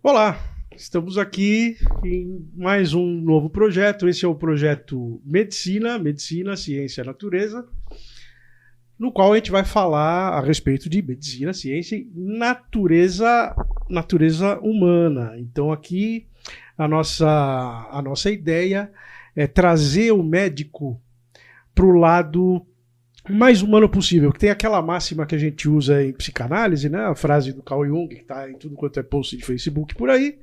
Olá, estamos aqui em mais um novo projeto. Esse é o projeto Medicina, Ciência e Natureza, no qual a gente vai falar a respeito de medicina, ciência e natureza humana. Então aqui a nossa ideia é trazer o médico para o lado mais humano possível, que tem aquela máxima que a gente usa em psicanálise, né? A frase do Carl Jung, que está em tudo quanto é post de Facebook por aí.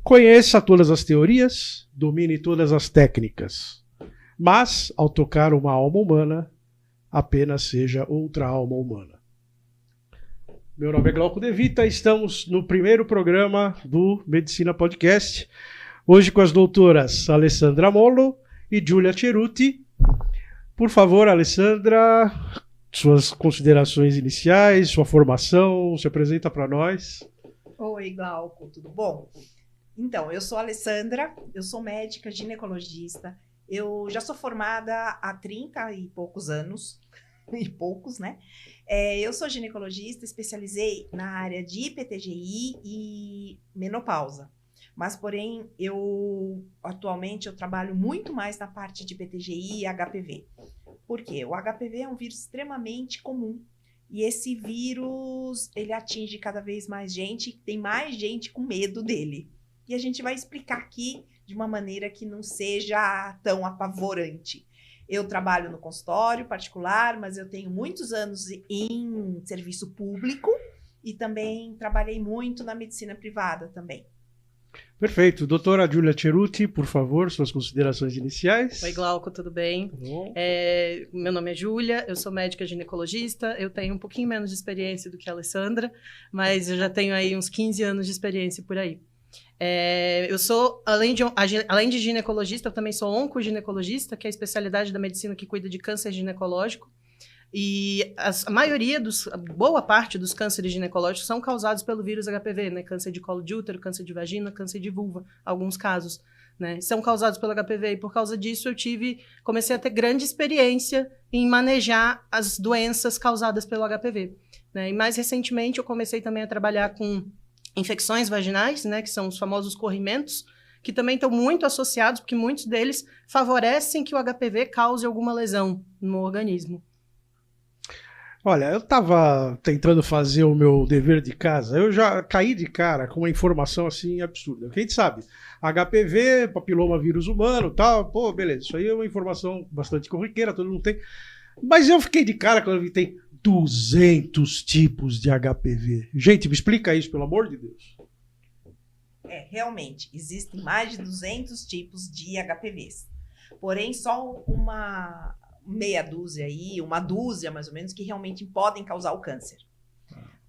Conheça todas as teorias, domine todas as técnicas, mas, ao tocar uma alma humana, apenas seja outra alma humana. Meu nome é Glauco De Vita, estamos no primeiro programa do Medicina Podcast, hoje com as doutoras Alessandra Mollo e Giulia Cerutti. Por favor, Alessandra, suas considerações iniciais, sua formação, se apresenta para nós. Oi, Glauco, tudo bom? Então, eu sou a Alessandra, eu sou médica ginecologista, eu já sou formada há 30 e poucos anos, né? Eu sou ginecologista, especializei na área de PTGI e menopausa. Mas, porém, atualmente eu trabalho muito mais na parte de PTGI e HPV. Por quê? O HPV é um vírus extremamente comum. E esse vírus, ele atinge cada vez mais gente, tem mais gente com medo dele. E a gente vai explicar aqui de uma maneira que não seja tão apavorante. Eu trabalho no consultório particular, mas eu tenho muitos anos em serviço público e também trabalhei muito na medicina privada também. Perfeito. Doutora Giulia Cerutti, por favor, suas considerações iniciais. Oi, Glauco, tudo bem? Meu nome é Giulia, eu sou médica ginecologista, eu tenho um pouquinho menos de experiência do que a Alessandra, mas eu já tenho aí uns 15 anos de experiência por aí. Eu sou, além de ginecologista, eu também sou oncoginecologista, que é a especialidade da medicina que cuida de câncer ginecológico. E boa parte dos cânceres ginecológicos são causados pelo vírus HPV, né? Câncer de colo de útero, câncer de vagina, câncer de vulva, alguns casos, né? São causados pelo HPV e por causa disso comecei a ter grande experiência em manejar as doenças causadas pelo HPV, né? E mais recentemente eu comecei também a trabalhar com infecções vaginais, né? Que são os famosos corrimentos, que também estão muito associados, porque muitos deles favorecem que o HPV cause alguma lesão no organismo. Olha, eu estava tentando fazer o meu dever de casa, eu já caí de cara com uma informação assim absurda. Quem sabe? HPV, papiloma vírus humano, tal, pô, beleza, isso aí é uma informação bastante corriqueira, todo mundo tem. Mas eu fiquei de cara quando eu vi que tem 200 tipos de HPV. Gente, me explica isso, pelo amor de Deus. Realmente, existem mais de 200 tipos de HPVs. Porém, só uma meia dúzia aí, uma dúzia mais ou menos, que realmente podem causar o câncer.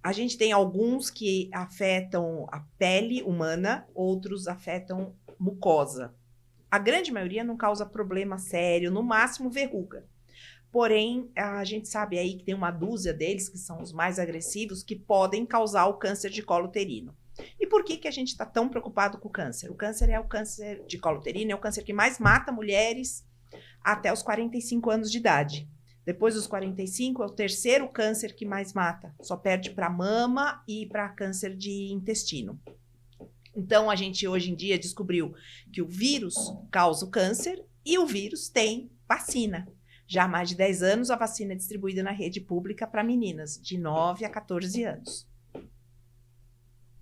A gente tem alguns que afetam a pele humana, outros afetam mucosa. A grande maioria não causa problema sério, no máximo verruga. Porém, a gente sabe aí que tem uma dúzia deles, que são os mais agressivos, que podem causar o câncer de colo uterino. E por que a gente está tão preocupado com o câncer? O câncer de colo uterino é o câncer que mais mata mulheres até os 45 anos de idade. Depois dos 45, é o terceiro câncer que mais mata. Só perde para mama e para câncer de intestino. Então, a gente hoje em dia descobriu que o vírus causa o câncer e o vírus tem vacina. Já há mais de 10 anos, a vacina é distribuída na rede pública para meninas de 9 a 14 anos.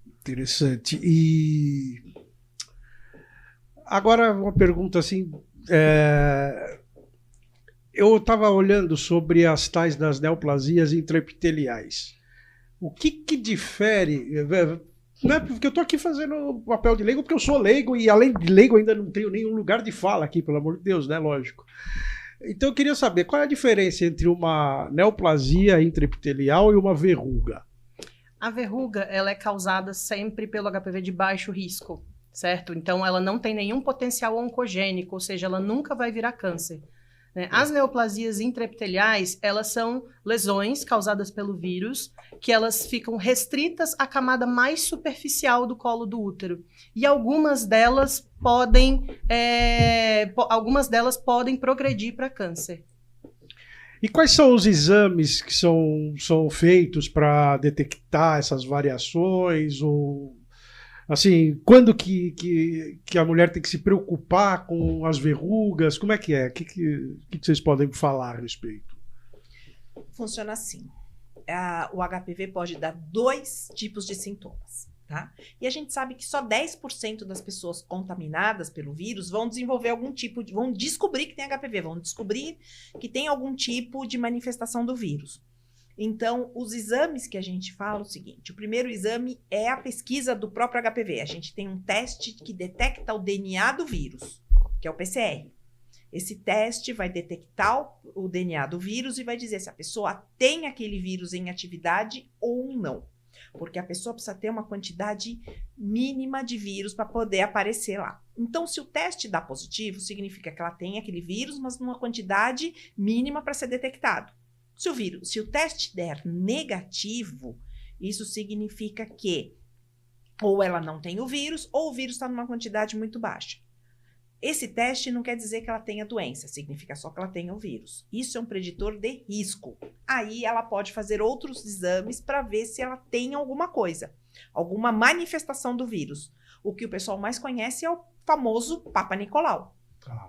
Interessante. E agora uma pergunta assim... Eu estava olhando sobre as tais das neoplasias intraepiteliais. O que difere? Né? Porque eu estou aqui fazendo o papel de leigo, porque eu sou leigo e, além de leigo, ainda não tenho nenhum lugar de fala aqui, pelo amor de Deus, né? Lógico. Então eu queria saber qual é a diferença entre uma neoplasia intraepitelial e uma verruga. A verruga, ela é causada sempre pelo HPV de baixo risco, certo? Então, ela não tem nenhum potencial oncogênico, ou seja, ela nunca vai virar câncer, né? As neoplasias intraepiteliais, elas são lesões causadas pelo vírus, que elas ficam restritas à camada mais superficial do colo do útero. E algumas delas podem progredir para câncer. E quais são os exames que são feitos para detectar essas variações? Ou Assim, quando que a mulher tem que se preocupar com as verrugas? Como é que é? O que vocês podem falar a respeito? Funciona assim. O HPV pode dar 2 tipos de sintomas, tá? E a gente sabe que só 10% das pessoas contaminadas pelo vírus vão desenvolver vão descobrir que tem HPV, vão descobrir que tem algum tipo de manifestação do vírus. Então, os exames que a gente fala é o seguinte: o primeiro exame é a pesquisa do próprio HPV. A gente tem um teste que detecta o DNA do vírus, que é o PCR. Esse teste vai detectar o DNA do vírus e vai dizer se a pessoa tem aquele vírus em atividade ou não. Porque a pessoa precisa ter uma quantidade mínima de vírus para poder aparecer lá. Então, se o teste dá positivo, significa que ela tem aquele vírus, mas numa quantidade mínima para ser detectado. Se o teste der negativo, isso significa que ou ela não tem o vírus, ou o vírus está numa quantidade muito baixa. Esse teste não quer dizer que ela tenha doença, significa só que ela tenha o vírus. Isso é um preditor de risco. Aí ela pode fazer outros exames para ver se ela tem alguma coisa, alguma manifestação do vírus. O que o pessoal mais conhece é o famoso Papa Nicolau.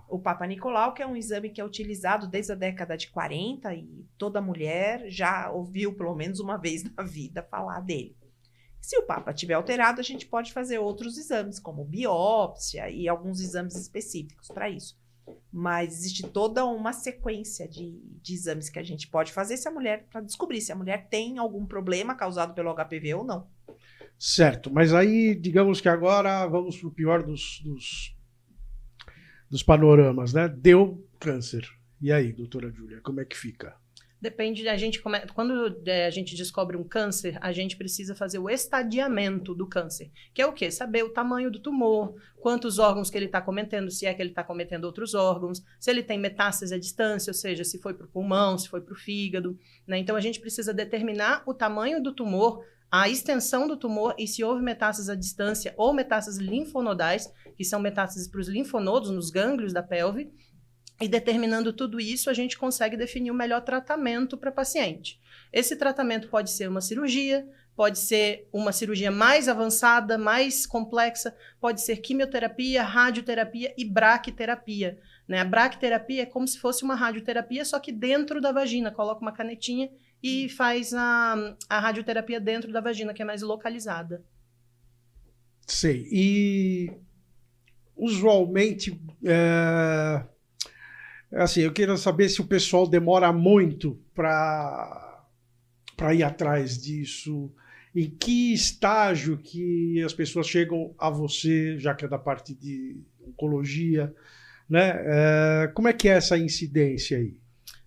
O Papa Nicolau, que é um exame que é utilizado desde a década de 40 e toda mulher já ouviu pelo menos uma vez na vida falar dele. Se o Papa estiver alterado, a gente pode fazer outros exames, como biópsia e alguns exames específicos para isso. Mas existe toda uma sequência de exames que a gente pode fazer para descobrir se a mulher tem algum problema causado pelo HPV ou não. Certo, mas aí, digamos que agora vamos para o pior dos panoramas, né? Deu câncer. E aí, doutora Júlia, como é que fica? Depende, quando a gente descobre um câncer, a gente precisa fazer o estadiamento do câncer, que é o quê? Saber o tamanho do tumor, quantos órgãos que ele está cometendo, se é que ele está cometendo outros órgãos, se ele tem metástase à distância, ou seja, se foi para o pulmão, se foi para o fígado, né? Então, a gente precisa determinar o tamanho do tumor, a extensão do tumor e se houve metástases à distância ou metástases linfonodais, que são metástases para os linfonodos, nos gânglios da pelve. E determinando tudo isso, a gente consegue definir o melhor tratamento para a paciente. Esse tratamento pode ser uma cirurgia, pode ser uma cirurgia mais avançada, mais complexa, pode ser quimioterapia, radioterapia e braquiterapia, né? A braquiterapia é como se fosse uma radioterapia, só que dentro da vagina. Coloca uma canetinha e faz a radioterapia dentro da vagina, que é mais localizada. Sei. E usualmente... Assim, eu queria saber se o pessoal demora muito para ir atrás disso. Em que estágio que as pessoas chegam a você, já que é da parte de oncologia, né? Como é que é essa incidência aí?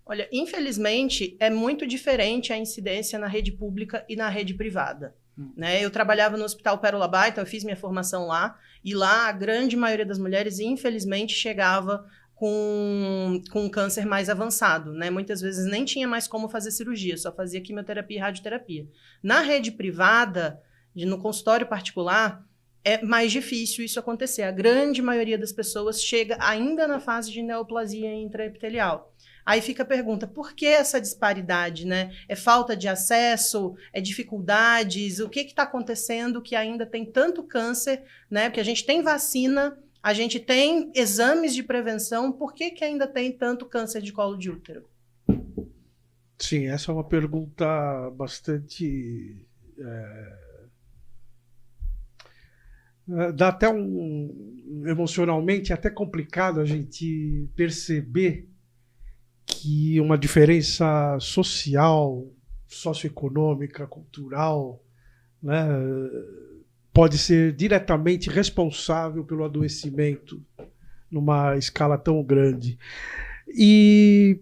Olha, infelizmente, é muito diferente a incidência na rede pública e na rede privada. Né? Eu trabalhava no Hospital Pérola Baita, eu fiz minha formação lá, e lá a grande maioria das mulheres, infelizmente, chegava com um câncer mais avançado, né? Muitas vezes nem tinha mais como fazer cirurgia, só fazia quimioterapia e radioterapia. Na rede privada, no consultório particular, é mais difícil isso acontecer. A grande maioria das pessoas chega ainda na fase de neoplasia intraepitelial. Aí fica a pergunta, por que essa disparidade, né? É falta de acesso? É dificuldades? O que está acontecendo que ainda tem tanto câncer, né? Porque a gente tem vacina, a gente tem exames de prevenção, por que ainda tem tanto câncer de colo de útero? Sim, essa é uma pergunta bastante... dá até emocionalmente até complicado a gente perceber que uma diferença social, socioeconômica, cultural, né, pode ser diretamente responsável pelo adoecimento numa escala tão grande. E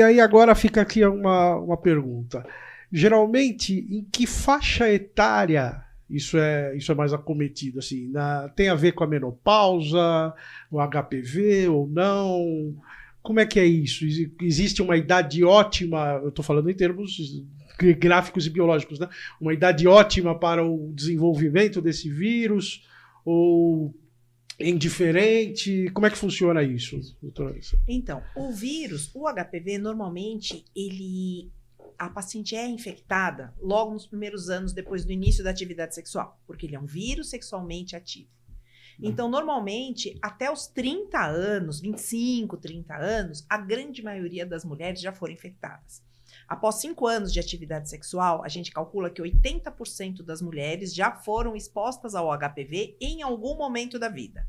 aí agora fica aqui uma pergunta. Geralmente, em que faixa etária isso é mais acometido? Assim, tem a ver com a menopausa, o HPV ou não? Como é que é isso? Existe uma idade ótima, eu estou falando em termos gráficos e biológicos, né? Uma idade ótima para o desenvolvimento desse vírus? Ou indiferente? Como é que funciona isso, doutora? Então, o vírus, o HPV, normalmente, ele a paciente é infectada logo nos primeiros anos depois do início da atividade sexual, porque ele é um vírus sexualmente ativo. Então, normalmente, até os 30 anos, 25, 30 anos, a grande maioria das mulheres já foram infectadas. Após 5 anos de atividade sexual, a gente calcula que 80% das mulheres já foram expostas ao HPV em algum momento da vida.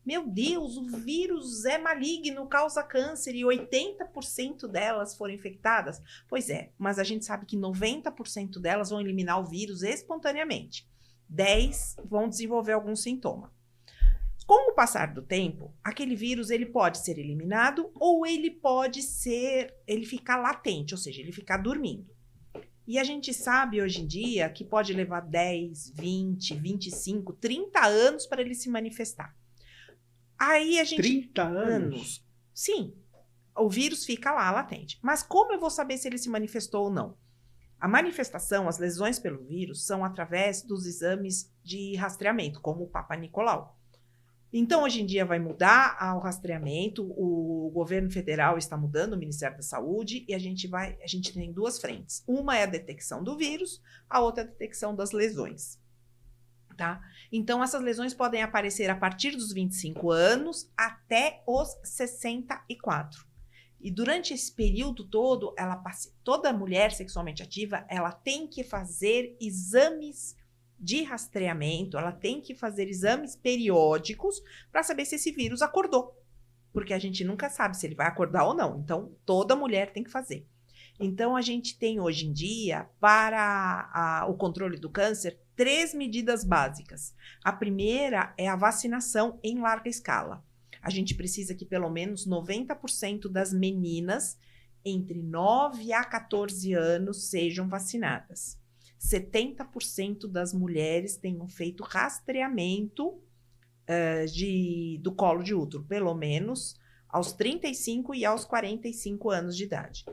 Meu Deus, o vírus é maligno, causa câncer e 80% delas foram infectadas? Pois é, mas a gente sabe que 90% delas vão eliminar o vírus espontaneamente. 10% vão desenvolver algum sintoma. Com o passar do tempo, aquele vírus ele pode ser eliminado ou ele ficar latente, ou seja, ele ficar dormindo. E a gente sabe hoje em dia que pode levar 10, 20, 25, 30 anos para ele se manifestar. Aí a gente... 30 anos? Sim, o vírus fica lá latente. Mas como eu vou saber se ele se manifestou ou não? A manifestação, as lesões pelo vírus, são através dos exames de rastreamento, como o Papa Nicolau. Então, hoje em dia vai mudar o rastreamento, o governo federal está mudando, o Ministério da Saúde, e a gente tem 2 frentes. Uma é a detecção do vírus, a outra é a detecção das lesões. Tá? Então, essas lesões podem aparecer a partir dos 25 anos até os 64. E durante esse período todo, toda mulher sexualmente ativa, ela tem que fazer exames de rastreamento, ela tem que fazer exames periódicos para saber se esse vírus acordou. Porque a gente nunca sabe se ele vai acordar ou não. Então, toda mulher tem que fazer. Então, a gente tem hoje em dia, para o controle do câncer, 3 medidas básicas. A primeira é a vacinação em larga escala. A gente precisa que pelo menos 90% das meninas entre 9 a 14 anos sejam vacinadas. 70% das mulheres tenham feito rastreamento do colo de útero, pelo menos aos 35 e aos 45 anos de idade.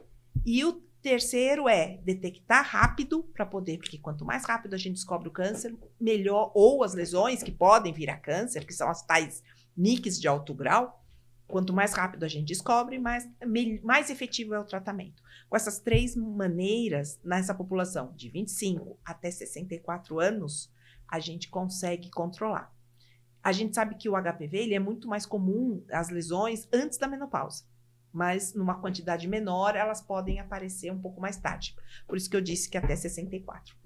E o terceiro é detectar rápido para poder, porque quanto mais rápido a gente descobre o câncer, melhor, ou as lesões que podem vir a câncer, que são as tais NICs de alto grau, quanto mais rápido a gente descobre, mais efetivo é o tratamento. Com essas 3 maneiras, nessa população de 25 até 64 anos, a gente consegue controlar. A gente sabe que o HPV ele é muito mais comum, as lesões, antes da menopausa. Mas numa quantidade menor, elas podem aparecer um pouco mais tarde. Por isso que eu disse que até 64.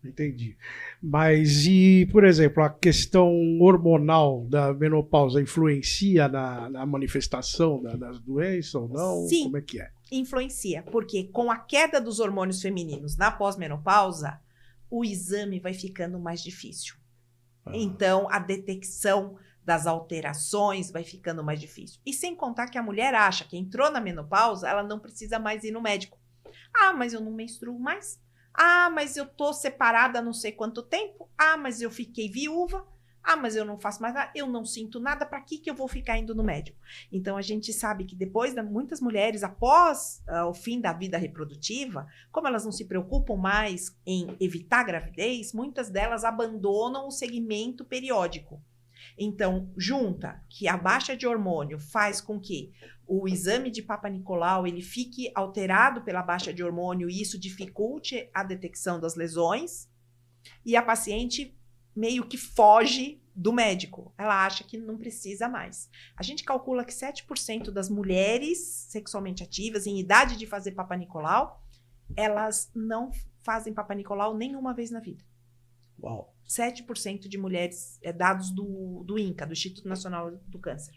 Entendi. Mas e, por exemplo, a questão hormonal da menopausa influencia na manifestação das doenças ou não? Sim, como é que é? Influencia, porque com a queda dos hormônios femininos na pós-menopausa, o exame vai ficando mais difícil. Então, a detecção das alterações vai ficando mais difícil. E sem contar que a mulher acha que entrou na menopausa, ela não precisa mais ir no médico. Ah, mas eu não menstruo mais. Ah, mas eu tô separada há não sei quanto tempo. Ah, mas eu fiquei viúva. Ah, mas eu não faço mais nada. Eu não sinto nada. Para que eu vou ficar indo no médico? Então, a gente sabe que depois, muitas mulheres, após o fim da vida reprodutiva, como elas não se preocupam mais em evitar a gravidez, muitas delas abandonam o segmento periódico. Então, junta que a baixa de hormônio faz com que o exame de Papa Nicolau ele fique alterado pela baixa de hormônio e isso dificulte a detecção das lesões, e a paciente meio que foge do médico. Ela acha que não precisa mais. A gente calcula que 7% das mulheres sexualmente ativas em idade de fazer Papa Nicolau, elas não fazem Papa Nicolau nenhuma vez na vida. Uau. 7% de mulheres, dados do INCA, do Instituto Nacional do Câncer.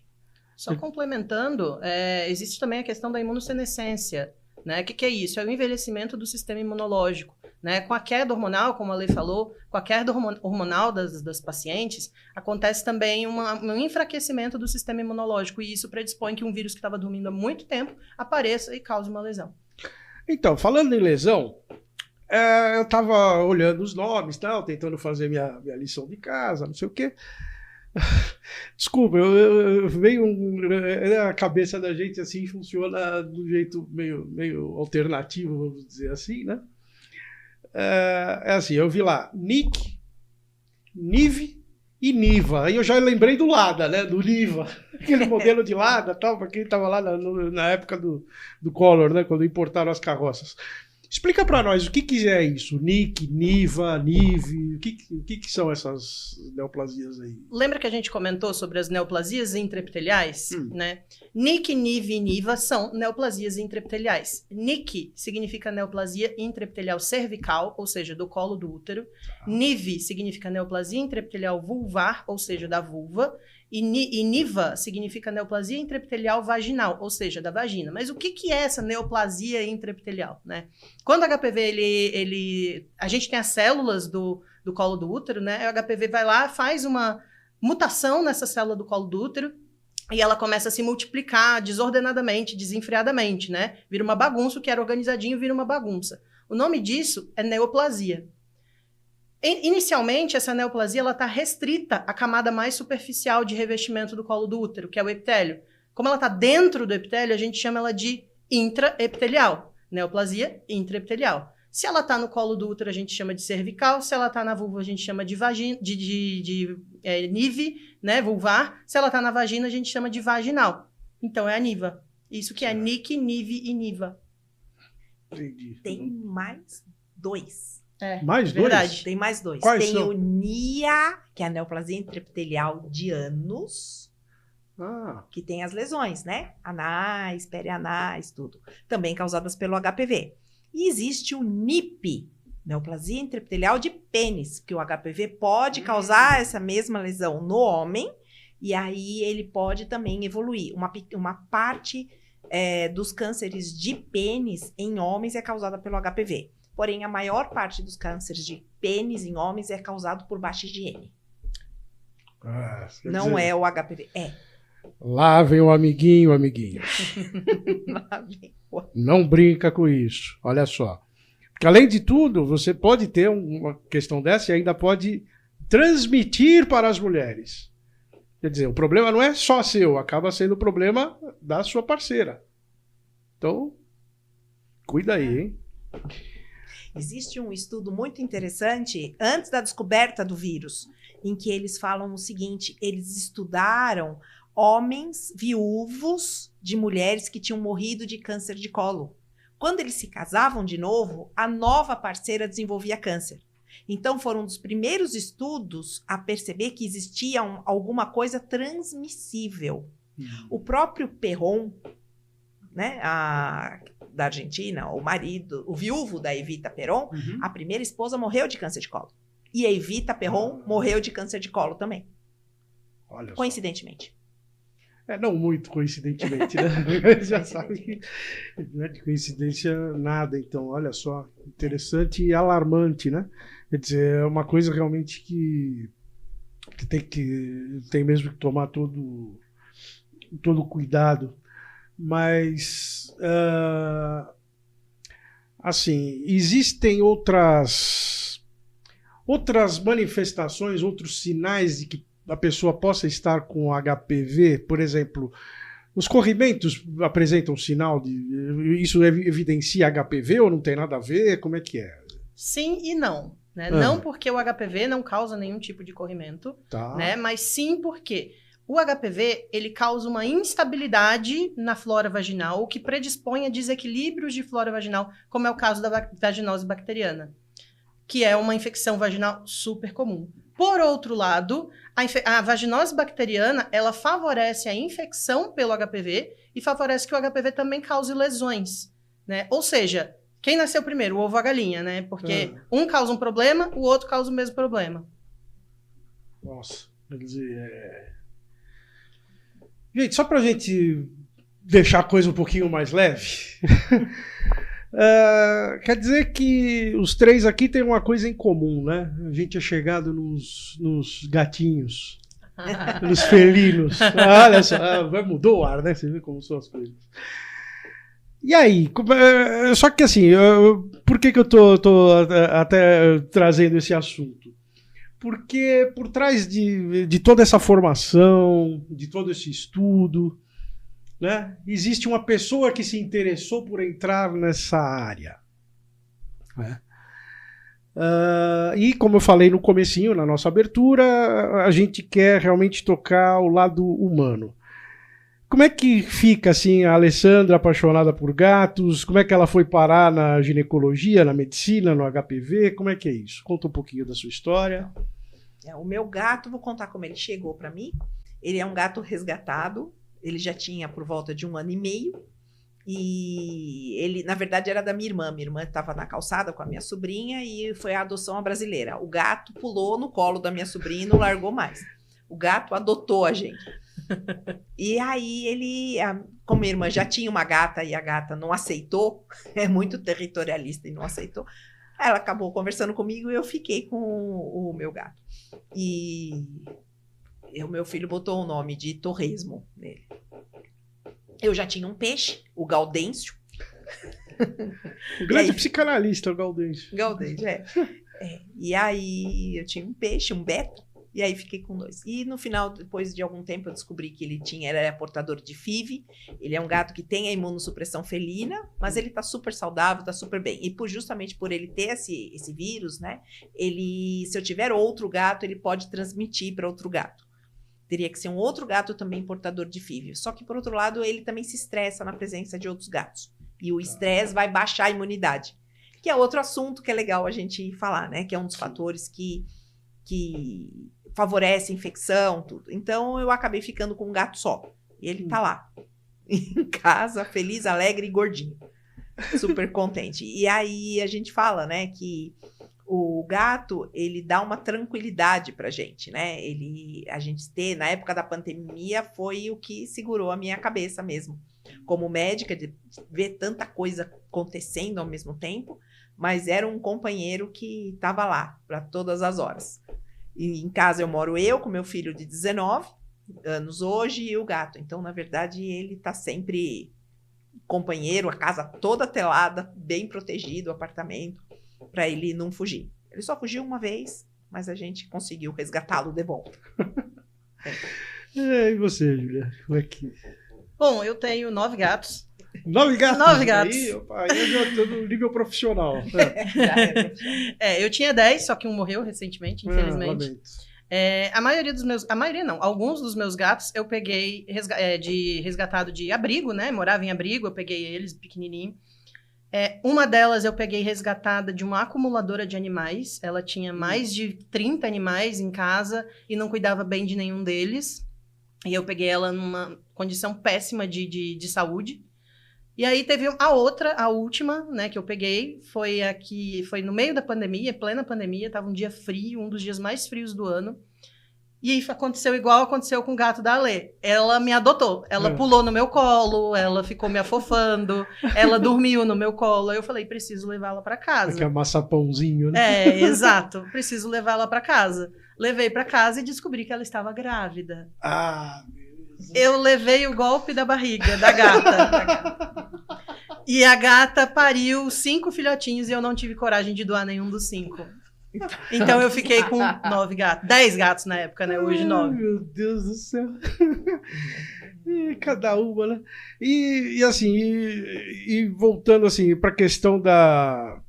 Só complementando, existe também a questão da imunossenescência, né? O que é isso? É o envelhecimento do sistema imunológico, né? Com a queda hormonal, como a Lei falou, com a queda hormonal das pacientes, acontece também um enfraquecimento do sistema imunológico, e isso predispõe que um vírus que estava dormindo há muito tempo apareça e cause uma lesão. Então, falando em lesão, eu estava olhando os nomes, tentando fazer minha lição de casa, não sei o quê. Desculpa, veio a cabeça da gente assim, funciona do jeito meio alternativo, vamos dizer assim, né? É assim, eu vi lá Nick, Nive e Niva. Aí eu já lembrei do Lada, né? Do Niva, aquele modelo de Lada, tal, para quem estava lá na época do Collor, né? Quando importaram as carroças. Explica para nós o que é isso, NIC, NIVA, NIV, o que são essas neoplasias aí? Lembra que a gente comentou sobre as neoplasias intraepiteliais, né? NIC, NIV e NIVA são neoplasias intraepiteliais. NIC significa neoplasia intraepitelial cervical, ou seja, do colo do útero. NIV significa neoplasia intraepitelial vulvar, ou seja, da vulva. E NIVA significa neoplasia intraepitelial vaginal, ou seja, da vagina. Mas o que é essa neoplasia intraepitelial, né? Quando o HPV, a gente tem as células do colo do útero, né? O HPV vai lá, faz uma mutação nessa célula do colo do útero e ela começa a se multiplicar desordenadamente, desenfreadamente, né? Vira uma bagunça, o que era organizadinho vira uma bagunça. O nome disso é neoplasia. Inicialmente, essa neoplasia está restrita à camada mais superficial de revestimento do colo do útero, que é o epitélio. Como ela está dentro do epitélio, a gente chama ela de intraepitelial. Neoplasia intraepitelial. Se ela está no colo do útero, a gente chama de cervical. Se ela está na vulva, a gente chama de vagina, NIV, né, vulvar. Se ela está na vagina, a gente chama de vaginal. Então, é a NIVA. Isso que é NIC, NIV e NIVA. Entendi. Tem mais 2. Mais dois? Verdade. Tem mais 2. Quais tem são? o NIA, que é a neoplasia intraepitelial de ânus, que tem as lesões, né? Anais, perianais, tudo. Também causadas pelo HPV. E existe o NIP, neoplasia intraepitelial de pênis, que o HPV pode causar essa mesma lesão no homem, e aí ele pode também evoluir. Uma parte dos cânceres de pênis em homens é causada pelo HPV. Porém, a maior parte dos cânceres de pênis em homens é causado por baixa higiene. Não é o HPV. Lá vem o amiguinho, amiguinho. Não brinca com isso. Olha só. Porque, além de tudo, você pode ter uma questão dessa e ainda pode transmitir para as mulheres. Quer dizer, o problema não é só seu, acaba sendo o problema da sua parceira. Então, cuida aí, hein? Existe um estudo muito interessante, antes da descoberta do vírus, em que eles falam o seguinte: eles estudaram homens viúvos de mulheres que tinham morrido de câncer de colo. Quando eles se casavam de novo, a nova parceira desenvolvia câncer. Então, foram um dos primeiros estudos a perceber que existia alguma coisa transmissível. O próprio Perón, né, da Argentina, o viúvo da Evita Perón, a primeira esposa morreu de câncer de colo. E a Evita Perón morreu de câncer de colo também. Olha só. Coincidentemente. Não muito coincidentemente, né? Já sabe que não é de coincidência nada. Então, olha só, interessante e alarmante, né? Quer dizer, é uma coisa realmente que tem mesmo que tomar todo cuidado. Mas, assim, existem outras manifestações, outros sinais de que a pessoa possa estar com HPV? Por exemplo, os corrimentos apresentam sinal de... Isso evidencia HPV ou não tem nada a ver? Como é que é? Sim e não. Né? Não porque o HPV não causa nenhum tipo de corrimento, né? Mas sim porque o HPV ele causa uma instabilidade na flora vaginal, o que predispõe a desequilíbrios de flora vaginal, como é o caso da vaginose bacteriana, que é uma infecção vaginal super comum. Por outro lado, a vaginose bacteriana, ela favorece a infecção pelo HPV e favorece que o HPV também cause lesões, né? Ou seja, quem nasceu primeiro, o ovo ou a galinha, né? Porque um causa um problema, o outro causa o mesmo problema. Nossa, quer dizer... Gente, só pra gente deixar a coisa um pouquinho mais leve... quer dizer que os três aqui têm uma coisa em comum, né? A gente é chegado nos gatinhos, nos felinos. Olha só, mudou o ar, né? Você vê como são as coisas. E aí? Só que assim, por que eu tô até trazendo esse assunto? Porque por trás de toda essa formação, de todo esse estudo... né? Existe uma pessoa que se interessou por entrar nessa área. Né? E como eu falei no comecinho, na nossa abertura, a gente quer realmente tocar o lado humano. como é que fica, assim, a Alessandra apaixonada por gatos? Como é que ela foi parar na ginecologia, na medicina, no HPV? Como é que é isso? Conta um pouquinho da sua história. O meu gato, vou contar como ele chegou para mim. Ele é um gato resgatado. Ele já tinha por volta de 1 ano e meio. E ele, na verdade, era da minha irmã. Minha irmã estava na calçada com a minha sobrinha e foi a adoção à brasileira. O gato pulou no colo da minha sobrinha e não largou mais. O gato adotou a gente. E aí como minha irmã já tinha uma gata e a gata não aceitou, é muito territorialista e não aceitou, ela acabou conversando comigo e eu fiquei com o meu gato. E o meu filho botou o nome de Torresmo nele. Eu já tinha um peixe, o Gaudêncio. O grande psicanalista, o Gaudêncio. Gaudêncio, E aí eu tinha um peixe, um Beto, e aí fiquei com 2. E no final, depois de algum tempo, eu descobri que ele era portador de FIV. Ele é um gato que tem a imunossupressão felina, mas ele tá super saudável, tá super bem. E justamente por ele ter esse vírus, né? Se eu tiver outro gato, ele pode transmitir para outro gato. Teria que ser um outro gato também portador de FIV. Só que, por outro lado, ele também se estressa na presença de outros gatos. E o estresse vai baixar a imunidade. Que é outro assunto que é legal a gente falar, né? Que é um dos fatores que favorece a infecção, tudo. Então, eu acabei ficando com um gato só. E ele tá lá, em casa, feliz, alegre e gordinho. Super contente. E aí, a gente fala, né, que o gato, ele dá uma tranquilidade pra gente, né? A gente na época da pandemia, foi o que segurou a minha cabeça mesmo. Como médica, de ver tanta coisa acontecendo ao mesmo tempo, mas era um companheiro que estava lá para todas as horas. E em casa eu moro com meu filho de 19 anos hoje e o gato. Então, na verdade, ele está sempre companheiro, a casa toda telada, bem protegido, o apartamento, para ele não fugir. Ele só fugiu uma vez, mas a gente conseguiu resgatá-lo de volta. E você, Júlia? Como é que... Bom, eu tenho 9 gatos. 9 gatos? 9 gatos. Aí eu já estou no nível profissional. Eu tinha 10, só que um morreu recentemente, infelizmente. Alguns dos meus gatos eu peguei resgatado de abrigo, né? Morava em abrigo, eu peguei eles pequenininho. Uma delas eu peguei resgatada de uma acumuladora de animais. Ela tinha mais de 30 animais em casa e não cuidava bem de nenhum deles. E eu peguei ela numa condição péssima de saúde. E aí teve a última, né, que eu peguei, foi no meio da pandemia, plena pandemia, tava um dia frio, um dos dias mais frios do ano. E aí aconteceu igual aconteceu com o gato da Alê. Ela me adotou, ela pulou no meu colo, ela ficou me afofando, ela dormiu no meu colo. Aí eu falei, preciso levá-la para casa. Que é maçapãozinho, né? Exato, preciso levá-la para casa. Levei para casa e descobri que ela estava grávida. Eu levei o golpe da barriga da gata. E a gata pariu 5 filhotinhos e eu não tive coragem de doar nenhum dos 5. Então eu fiquei com 9 gatos. 10 gatos na época, né? Hoje 9. Meu Deus do céu. Cada uma, né? E voltando assim para a questão da...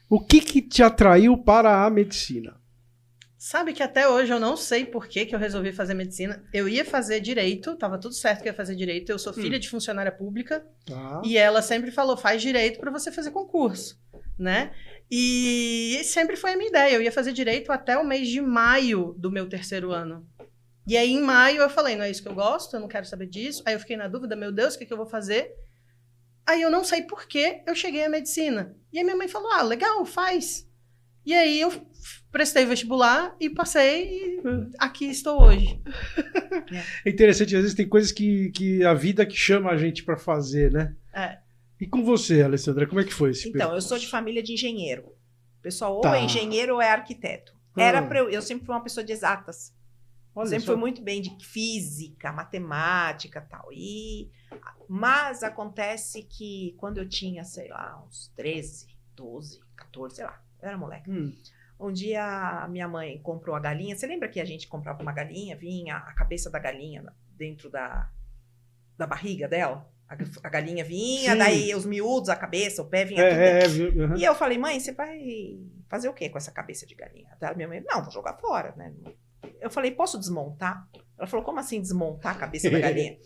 O que te atraiu para a medicina? Sabe que até hoje eu não sei por que eu resolvi fazer medicina. Eu ia fazer direito, tava tudo certo que eu ia fazer direito. Eu sou filha de funcionária pública e ela sempre falou, faz direito para você fazer concurso, né? E sempre foi a minha ideia. Eu ia fazer direito até o mês de maio do meu 3º ano. E aí em maio eu falei, não é isso que eu gosto, eu não quero saber disso. Aí eu fiquei na dúvida, meu Deus, o que eu vou fazer? Aí eu não sei por que eu cheguei à medicina. E a minha mãe falou, legal, faz. E aí eu prestei vestibular e passei e aqui estou hoje. É interessante, às vezes tem coisas que a vida que chama a gente para fazer, né? E com você, Alessandra, como é que foi esse Então, eu sou de família de engenheiro. O pessoal ou é engenheiro ou é arquiteto. Eu sempre fui uma pessoa de exatas. Sempre fui muito bem de física, matemática e tal. Mas acontece que quando eu tinha, sei lá, uns 13, 12, 14, sei lá, eu era moleque. Um dia a minha mãe comprou a galinha. Você lembra que a gente comprava uma galinha, vinha a cabeça da galinha dentro da barriga dela? A galinha vinha, sim. Daí os miúdos, a cabeça, o pé vinha tudo. E eu falei, mãe, você vai fazer o que com essa cabeça de galinha? Até a minha mãe, não, vou jogar fora, né? Eu falei, posso desmontar? Ela falou, como assim desmontar a cabeça da galinha?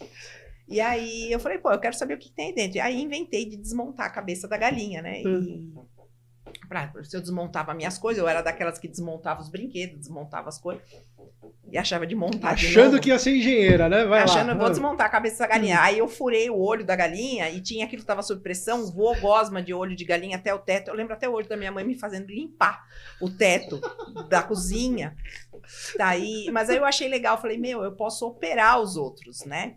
E aí eu falei, pô, eu quero saber o que tem aí dentro. E aí inventei de desmontar a cabeça da galinha, né? E se eu desmontava minhas coisas, eu era daquelas que desmontava os brinquedos, desmontava as coisas. E achava de montar de novo. Achando que ia ser engenheira, né? Vai achando, lá. Vou desmontar a cabeça da galinha. Aí eu furei o olho da galinha e tinha aquilo que estava sob pressão, voou gosma de olho de galinha até o teto. Eu lembro até hoje da minha mãe me fazendo limpar o teto da cozinha. Daí, mas aí eu achei legal, falei, meu, eu posso operar os outros, né?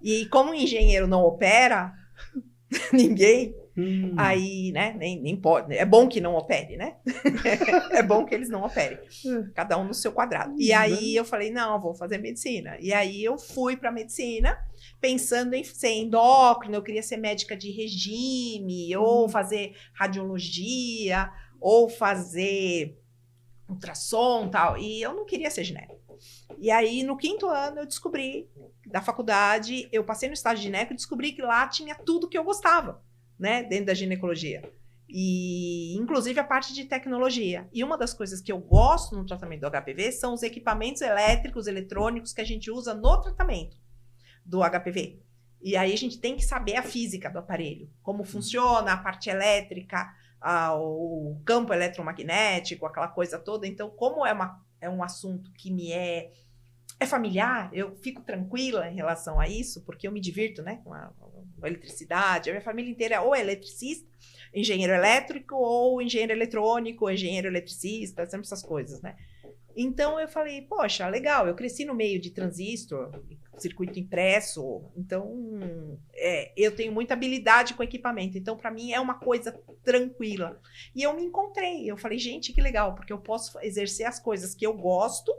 E como o engenheiro não opera ninguém, aí, né, nem pode. É bom que não opere, né? É bom que eles não operem. Cada um no seu quadrado. E aí eu falei, não, vou fazer medicina. E aí eu fui para medicina, pensando em ser endócrino, eu queria ser médica de regime, ou fazer radiologia, ou fazer ultrassom e tal. E eu não queria ser gineco. E aí, no 5º ano, eu descobri, da faculdade, eu passei no estágio de gineco e descobri que lá tinha tudo que eu gostava, né, dentro da ginecologia. E, inclusive, a parte de tecnologia. E uma das coisas que eu gosto no tratamento do HPV são os equipamentos elétricos, eletrônicos que a gente usa no tratamento do HPV. E aí a gente tem que saber a física do aparelho, como funciona a parte elétrica, o campo eletromagnético, aquela coisa toda. Então, como é um assunto que me é familiar, eu fico tranquila em relação a isso, porque eu me divirto, né, com a eletricidade. A minha família inteira ou é eletricista, engenheiro elétrico, ou engenheiro eletrônico, ou engenheiro eletricista, sempre essas coisas, né? Então eu falei, poxa, legal, eu cresci no meio de transistor, circuito impresso, então eu tenho muita habilidade com equipamento, então para mim é uma coisa tranquila. E eu me encontrei, eu falei, gente, que legal, porque eu posso exercer as coisas que eu gosto,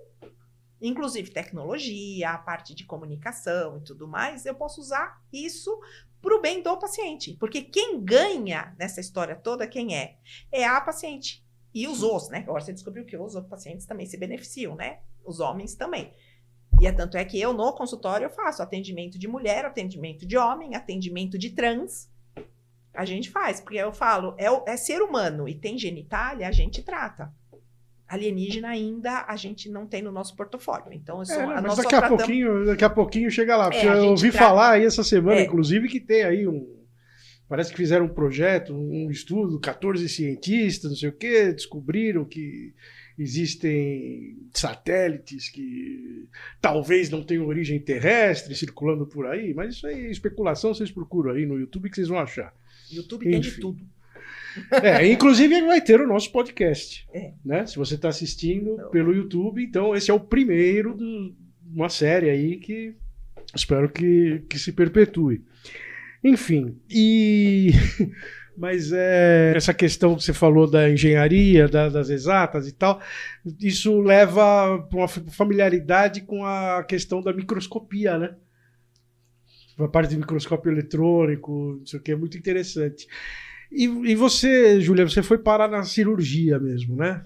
inclusive tecnologia, a parte de comunicação e tudo mais, eu posso usar isso para o bem do paciente, porque quem ganha nessa história toda, quem é? É a paciente. E os os, né? Agora você descobriu que os outros pacientes também se beneficiam, né? Os homens também. E tanto é que eu, no consultório, eu faço atendimento de mulher, atendimento de homem, atendimento de trans. A gente faz, porque eu falo, é ser humano e tem genitália, a gente trata. Alienígena ainda a gente não tem no nosso portfólio. Então, mas daqui a pouquinho chega lá. Porque eu ouvi falar aí essa semana, inclusive, que tem aí parece que fizeram um projeto, um estudo, 14 cientistas, não sei o quê, descobriram que existem satélites que talvez não tenham origem terrestre circulando por aí, mas isso aí é especulação, vocês procuram aí no YouTube que vocês vão achar. YouTube tem de tudo. Inclusive vai ter o nosso podcast, né? Se você está assistindo pelo YouTube, então esse é o primeiro de uma série aí que espero que se perpetue. Enfim, mas essa questão que você falou da engenharia, das exatas e tal, isso leva para uma familiaridade com a questão da microscopia, né? A parte de microscópio eletrônico, não sei o que, é muito interessante. E você, Júlia, você foi parar na cirurgia mesmo, né?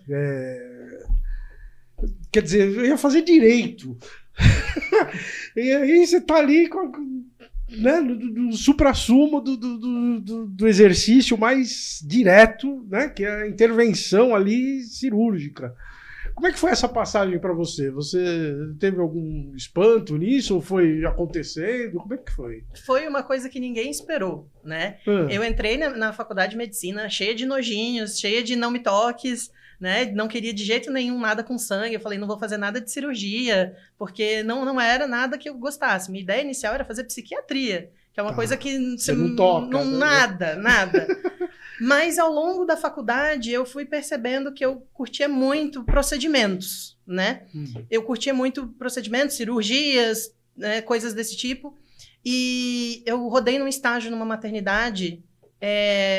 Quer dizer, eu ia fazer direito. E aí você tá ali né, do supra-sumo do exercício mais direto, né, que é a intervenção ali cirúrgica. Como é que foi essa passagem para você? Você teve algum espanto nisso ou foi acontecendo? Como é que foi? Foi uma coisa que ninguém esperou, né? Eu entrei na faculdade de medicina cheia de nojinhos, cheia de não me toques, né? Não queria de jeito nenhum nada com sangue. Eu falei, não vou fazer nada de cirurgia, porque não era nada que eu gostasse. Minha ideia inicial era fazer psiquiatria, que é uma coisa que você não toca. Nada. Mas ao longo da faculdade eu fui percebendo que eu curtia muito procedimentos, né? Eu curtia muito procedimentos, cirurgias, né? Coisas desse tipo. E eu rodei num estágio numa maternidade,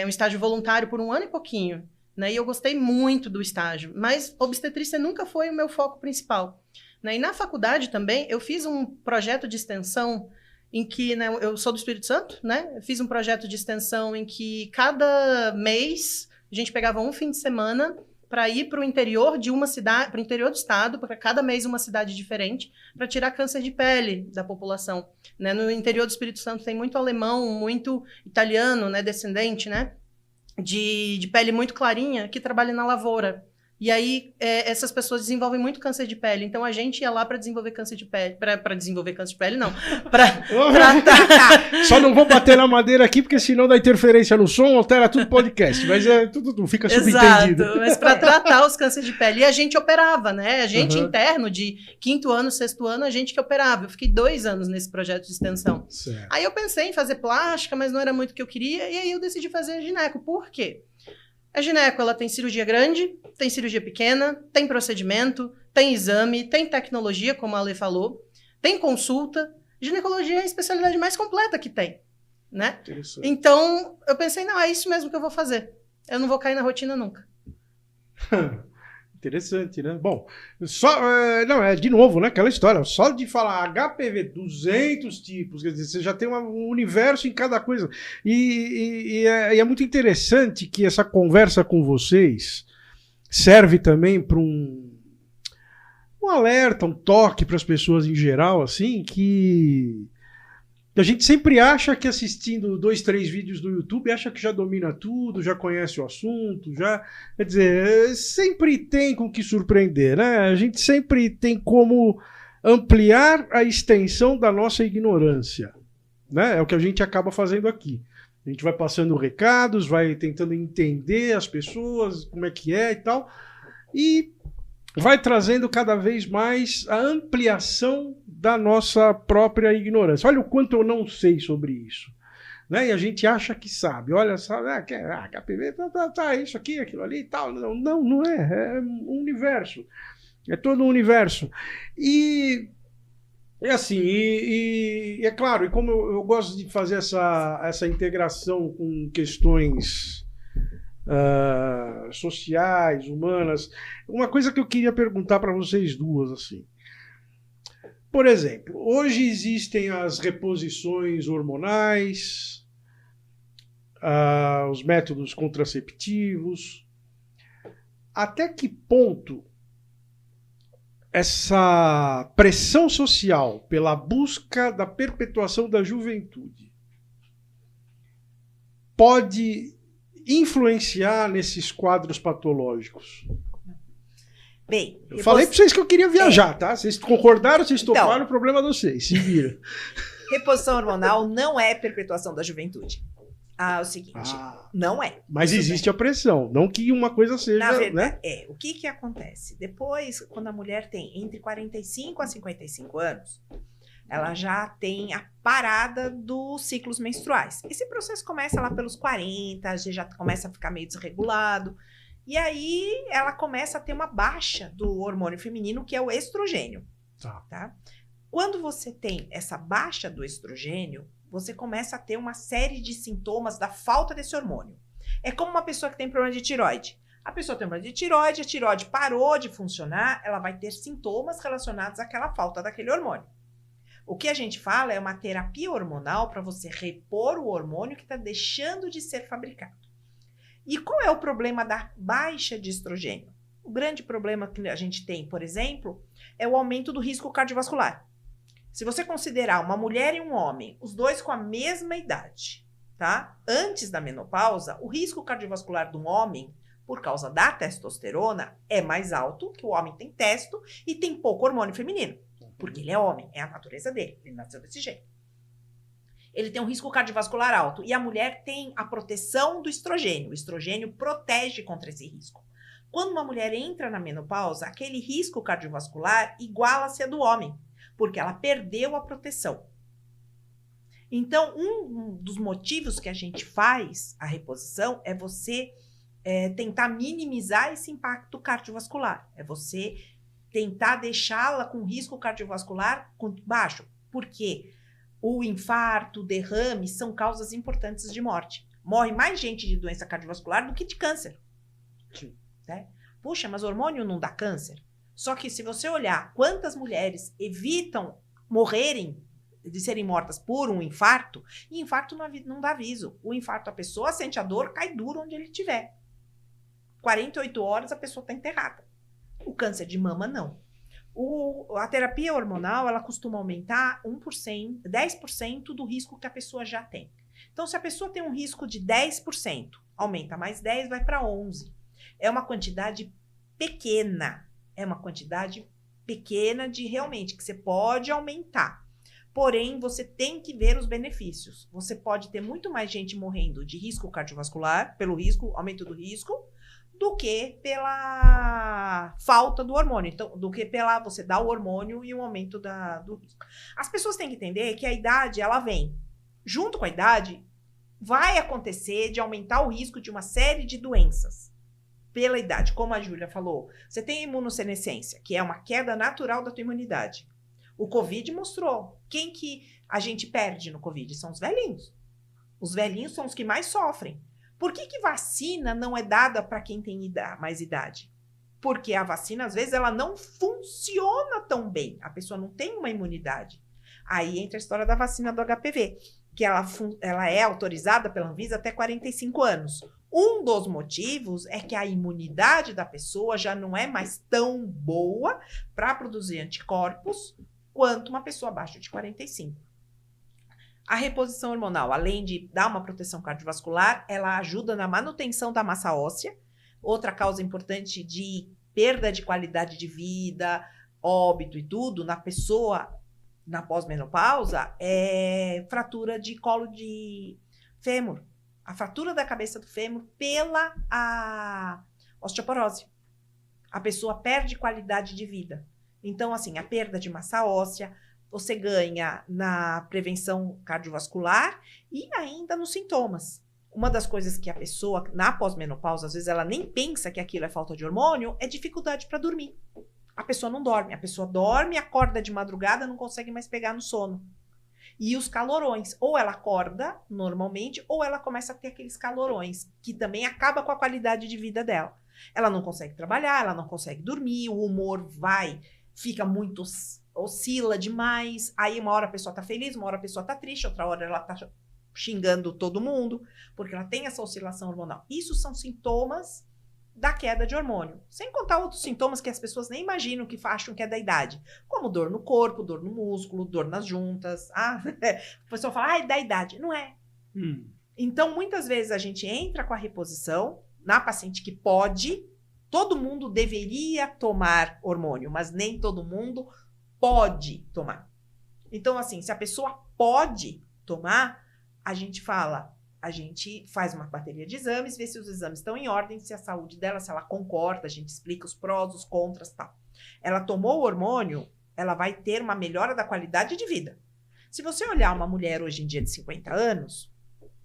um estágio voluntário por 1 ano e pouquinho. Né? E eu gostei muito do estágio, mas obstetrícia nunca foi o meu foco principal. Né? E na faculdade também, eu fiz um projeto de extensão em que, né, eu sou do Espírito Santo, né? Eu fiz um projeto de extensão em que cada mês a gente pegava um fim de semana para ir para o interior de uma cidade, para o interior do estado, para cada mês uma cidade diferente, para tirar câncer de pele da população. Né? No interior do Espírito Santo tem muito alemão, muito italiano, né, descendente, né? De pele muito clarinha, que trabalha na lavoura. E aí, essas pessoas desenvolvem muito câncer de pele. Então, a gente ia lá para desenvolver câncer de pele. Para desenvolver câncer de pele, não. Para tratar. Só não vou bater na madeira aqui, porque senão dá interferência no som, altera tudo podcast. Mas tudo fica subentendido. Exato, mas para tratar os cânceres de pele. E a gente operava, né? A gente interno, de 5º ano, 6º ano, a gente que operava. Eu fiquei 2 anos nesse projeto de extensão. Certo. Aí eu pensei em fazer plástica, mas não era muito o que eu queria. E aí eu decidi fazer a gineco. Por quê? A gineco, ela tem cirurgia grande, tem cirurgia pequena, tem procedimento, tem exame, tem tecnologia, como a Ale falou, tem consulta. Ginecologia é a especialidade mais completa que tem, né? Então, eu pensei, não, é isso mesmo que eu vou fazer. Eu não vou cair na rotina nunca. Interessante, né? Bom, de novo, né? Aquela história, só de falar HPV, 200 tipos, quer dizer, você já tem um universo em cada coisa. E é muito interessante que essa conversa com vocês serve também para um alerta, um toque para as pessoas em geral, assim, que a gente sempre acha que assistindo 2, 3 vídeos do YouTube, acha que já domina tudo, já conhece o assunto, já... Quer dizer, sempre tem com que surpreender, né? A gente sempre tem como ampliar a extensão da nossa ignorância, né? É o que a gente acaba fazendo aqui. A gente vai passando recados, vai tentando entender as pessoas, como é que é e tal, e vai trazendo cada vez mais a ampliação da nossa própria ignorância. Olha o quanto eu não sei sobre isso. Né? E a gente acha que sabe. Olha, sabe, HPV, isso aqui, aquilo ali e tal. Não é. É um universo. É todo um universo. E assim, e é claro, e como eu gosto de fazer essa integração com questões sociais, humanas, uma coisa que eu queria perguntar para vocês duas, assim. Por exemplo, hoje existem as reposições hormonais, os métodos contraceptivos. Até que ponto essa pressão social pela busca da perpetuação da juventude pode influenciar nesses quadros patológicos? Bem, eu falei para vocês que eu queria viajar, tá? Vocês concordaram, vocês toparam, o problema é de vocês, se vira. Reposição hormonal não é perpetuação da juventude. É o seguinte, não é. Mas existe a pressão, não que uma coisa seja... Na verdade, né? o que acontece? Depois, quando a mulher tem entre 45 a 55 anos, ela já tem a parada dos ciclos menstruais. Esse processo começa lá pelos 40, já começa a ficar meio desregulado. E aí ela começa a ter uma baixa do hormônio feminino, que é o estrogênio. Tá? Quando você tem essa baixa do estrogênio, você começa a ter uma série de sintomas da falta desse hormônio. É como uma pessoa que tem problema de tireoide. A pessoa tem problema de tireoide, a tireoide parou de funcionar, ela vai ter sintomas relacionados àquela falta daquele hormônio. O que a gente fala é uma terapia hormonal para você repor o hormônio que está deixando de ser fabricado. E qual é o problema da baixa de estrogênio? O grande problema que a gente tem, por exemplo, é o aumento do risco cardiovascular. Se você considerar uma mulher e um homem, os dois com a mesma idade, tá? Antes da menopausa, o risco cardiovascular de um homem, por causa da testosterona, é mais alto, que o homem tem testo e tem pouco hormônio feminino. Porque ele é homem, é a natureza dele, ele nasceu desse jeito. Ele tem um risco cardiovascular alto. E a mulher tem a proteção do estrogênio. O estrogênio protege contra esse risco. Quando uma mulher entra na menopausa, aquele risco cardiovascular iguala-se a do homem, porque ela perdeu a proteção. Então, um dos motivos que a gente faz a reposição é você tentar minimizar esse impacto cardiovascular. É você tentar deixá-la com risco cardiovascular baixo. Por quê? O infarto, o derrame são causas importantes de morte. Morre mais gente de doença cardiovascular do que de câncer. Sim. Né? Puxa, mas hormônio não dá câncer? Só que se você olhar quantas mulheres evitam morrerem, de serem mortas por um infarto, e infarto não dá aviso. O infarto, a pessoa sente a dor, cai duro onde ele estiver. 48 horas a pessoa está enterrada. O câncer de mama, não. A terapia hormonal, ela costuma aumentar 1%, 10% do risco que a pessoa já tem. Então, se a pessoa tem um risco de 10%, aumenta mais 10, vai para 11%. É uma quantidade pequena. É uma quantidade pequena de realmente que você pode aumentar. Porém, você tem que ver os benefícios. Você pode ter muito mais gente morrendo de risco cardiovascular, pelo risco, aumento do risco, do que pela falta do hormônio. Então, do que pela você dar o hormônio e o aumento do risco. As pessoas têm que entender que a idade, ela vem. Junto com a idade, vai acontecer de aumentar o risco de uma série de doenças. Pela idade, como a Júlia falou. Você tem imunossenescência, que é uma queda natural da tua imunidade. O Covid mostrou. Quem que a gente perde no Covid? São os velhinhos. Os velhinhos são os que mais sofrem. Por que vacina não é dada para quem tem mais idade? Porque a vacina, às vezes, ela não funciona tão bem. A pessoa não tem uma imunidade. Aí entra a história da vacina do HPV, que ela é autorizada pela Anvisa até 45 anos. Um dos motivos é que a imunidade da pessoa já não é mais tão boa para produzir anticorpos quanto uma pessoa abaixo de 45. A reposição hormonal, além de dar uma proteção cardiovascular, ela ajuda na manutenção da massa óssea. Outra causa importante de perda de qualidade de vida, óbito e tudo, na pessoa na pós-menopausa, é fratura de colo de fêmur. A fratura da cabeça do fêmur pela osteoporose. A pessoa perde qualidade de vida. Então, assim, a perda de massa óssea, você ganha na prevenção cardiovascular e ainda nos sintomas. Uma das coisas que a pessoa, na pós-menopausa, às vezes ela nem pensa que aquilo é falta de hormônio, é dificuldade para dormir. A pessoa não dorme. A pessoa dorme, acorda de madrugada, não consegue mais pegar no sono. E os calorões. Ou ela acorda normalmente, ou ela começa a ter aqueles calorões, que também acaba com a qualidade de vida dela. Ela não consegue trabalhar, ela não consegue dormir, o humor fica muito, oscila demais. Aí uma hora a pessoa tá feliz, uma hora a pessoa tá triste, outra hora ela tá xingando todo mundo, porque ela tem essa oscilação hormonal. Isso são sintomas da queda de hormônio. Sem contar outros sintomas que as pessoas nem imaginam que acham que é da idade. Como dor no corpo, dor no músculo, dor nas juntas. A pessoa fala, é da idade. Não é. Então, muitas vezes a gente entra com a reposição na paciente que pode. Todo mundo deveria tomar hormônio, mas nem todo mundo pode tomar. Então, assim, se a pessoa pode tomar, a gente faz uma bateria de exames, vê se os exames estão em ordem, se a saúde dela, se ela concorda, a gente explica os prós, os contras e tal. Ela tomou o hormônio, ela vai ter uma melhora da qualidade de vida. Se você olhar uma mulher hoje em dia de 50 anos,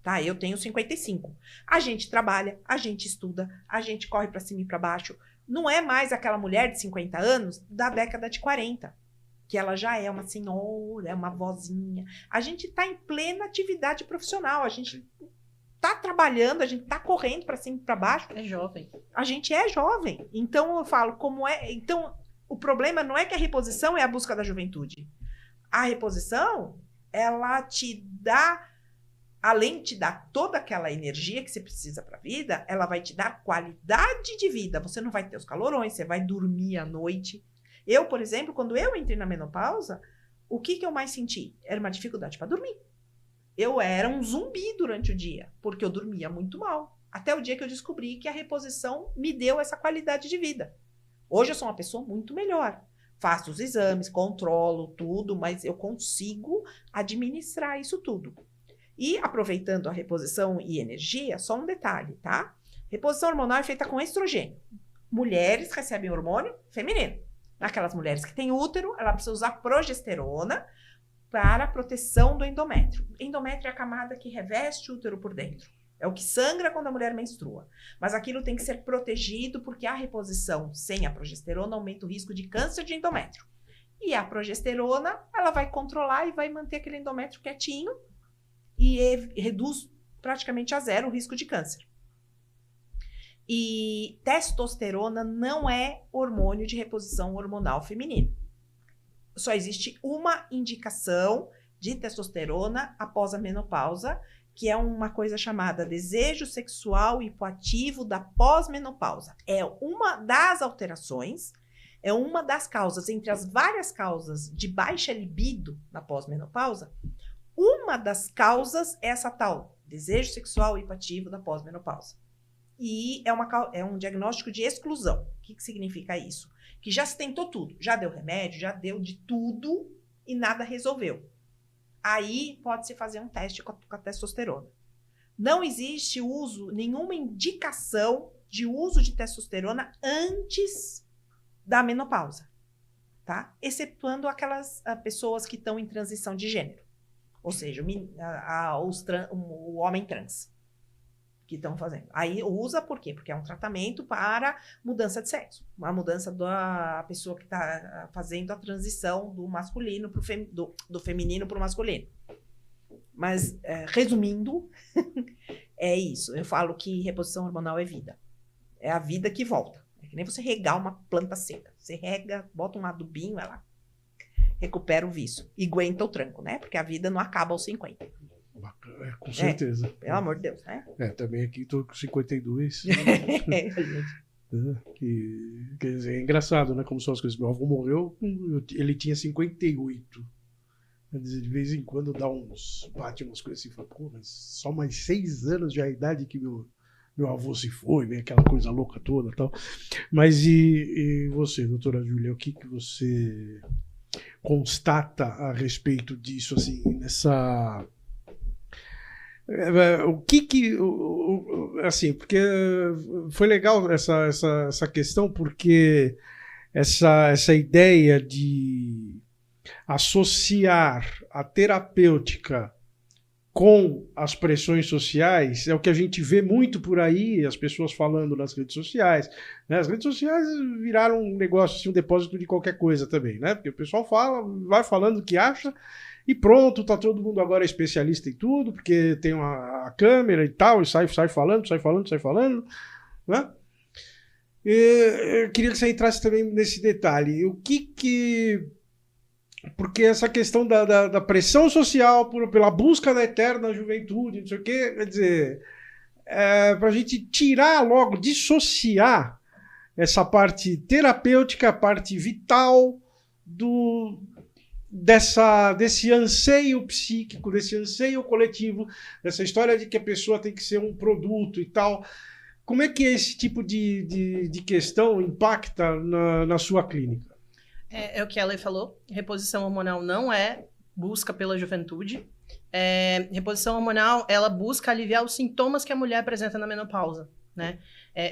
tá? Eu tenho 55. A gente trabalha, a gente estuda, a gente corre para cima e para baixo. Não é mais aquela mulher de 50 anos da década de 40. Que ela já é uma senhora, é uma vozinha. A gente está em plena atividade profissional, a gente está trabalhando, a gente está correndo para cima e para baixo. É jovem. A gente é jovem. Então, eu falo, como é... Então, o problema não é que a reposição é a busca da juventude. A reposição, ela te dá, além de te dar toda aquela energia que você precisa para a vida, ela vai te dar qualidade de vida. Você não vai ter os calorões, você vai dormir à noite. Eu, por exemplo, quando eu entrei na menopausa, o que eu mais senti? Era uma dificuldade para dormir. Eu era um zumbi durante o dia, porque eu dormia muito mal. Até o dia que eu descobri que a reposição me deu essa qualidade de vida. Hoje eu sou uma pessoa muito melhor. Faço os exames, controlo tudo, mas eu consigo administrar isso tudo. E aproveitando a reposição e energia, só um detalhe, tá? Reposição hormonal é feita com estrogênio. Mulheres recebem hormônio feminino. Naquelas mulheres que têm útero, ela precisa usar progesterona para a proteção do endométrio. Endométrio é a camada que reveste o útero por dentro. É o que sangra quando a mulher menstrua. Mas aquilo tem que ser protegido porque a reposição sem a progesterona aumenta o risco de câncer de endométrio. E a progesterona, ela vai controlar e vai manter aquele endométrio quietinho e reduz praticamente a zero o risco de câncer. E testosterona não é hormônio de reposição hormonal feminino. Só existe uma indicação de testosterona após a menopausa, que é uma coisa chamada desejo sexual hipoativo da pós-menopausa. É uma das alterações, é uma das causas, entre as várias causas de baixa libido na pós-menopausa, uma das causas é essa tal, desejo sexual hipoativo da pós-menopausa. E é um diagnóstico de exclusão. O que significa isso? Que já se tentou tudo, já deu remédio, já deu de tudo e nada resolveu. Aí pode-se fazer um teste com a testosterona. Não existe nenhuma indicação de uso de testosterona antes da menopausa, tá? Excetuando aquelas pessoas que estão em transição de gênero. Ou seja, o homem trans que estão fazendo. Aí usa por quê? Porque é um tratamento para mudança de sexo. Uma mudança da pessoa que está fazendo a transição do masculino do feminino para o masculino. Mas, resumindo, é isso. Eu falo que reposição hormonal é vida. É a vida que volta. É que nem você regar uma planta seca. Você rega, bota um adubinho, ela recupera o vício. E aguenta o tranco, né? Porque a vida não acaba aos 50. Com certeza. Pelo amor de Deus, né? Também aqui estou com 52. Quer dizer, é engraçado, né? Como são as coisas. Meu avô morreu, ele tinha 58. Quer dizer, de vez em quando bate umas coisas assim, fala, pô, mas só mais 6 anos já é a idade que meu avô se foi, vem aquela coisa louca toda e tal. Mas e você, doutora Júlia, o que você constata a respeito disso, assim, nessa... assim, porque foi legal essa questão, porque essa ideia de associar a terapêutica com as pressões sociais é o que a gente vê muito por aí, as pessoas falando nas redes sociais, né? As redes sociais viraram um negócio, assim, um depósito de qualquer coisa também, né? Porque o pessoal vai falando o que acha e pronto, tá todo mundo agora especialista em tudo, porque tem a câmera e tal, e sai falando, né? Eu queria que você entrasse também nesse detalhe. Porque essa questão da pressão social pela busca da eterna juventude, não sei o quê, quer dizer, para a gente tirar logo, dissociar essa parte terapêutica, a parte vital desse anseio psíquico, desse anseio coletivo, dessa história de que a pessoa tem que ser um produto e tal. Como é que esse tipo de questão impacta na sua clínica? É o que ela falou, reposição hormonal não é busca pela juventude. Reposição hormonal, ela busca aliviar os sintomas que a mulher apresenta na menopausa, né?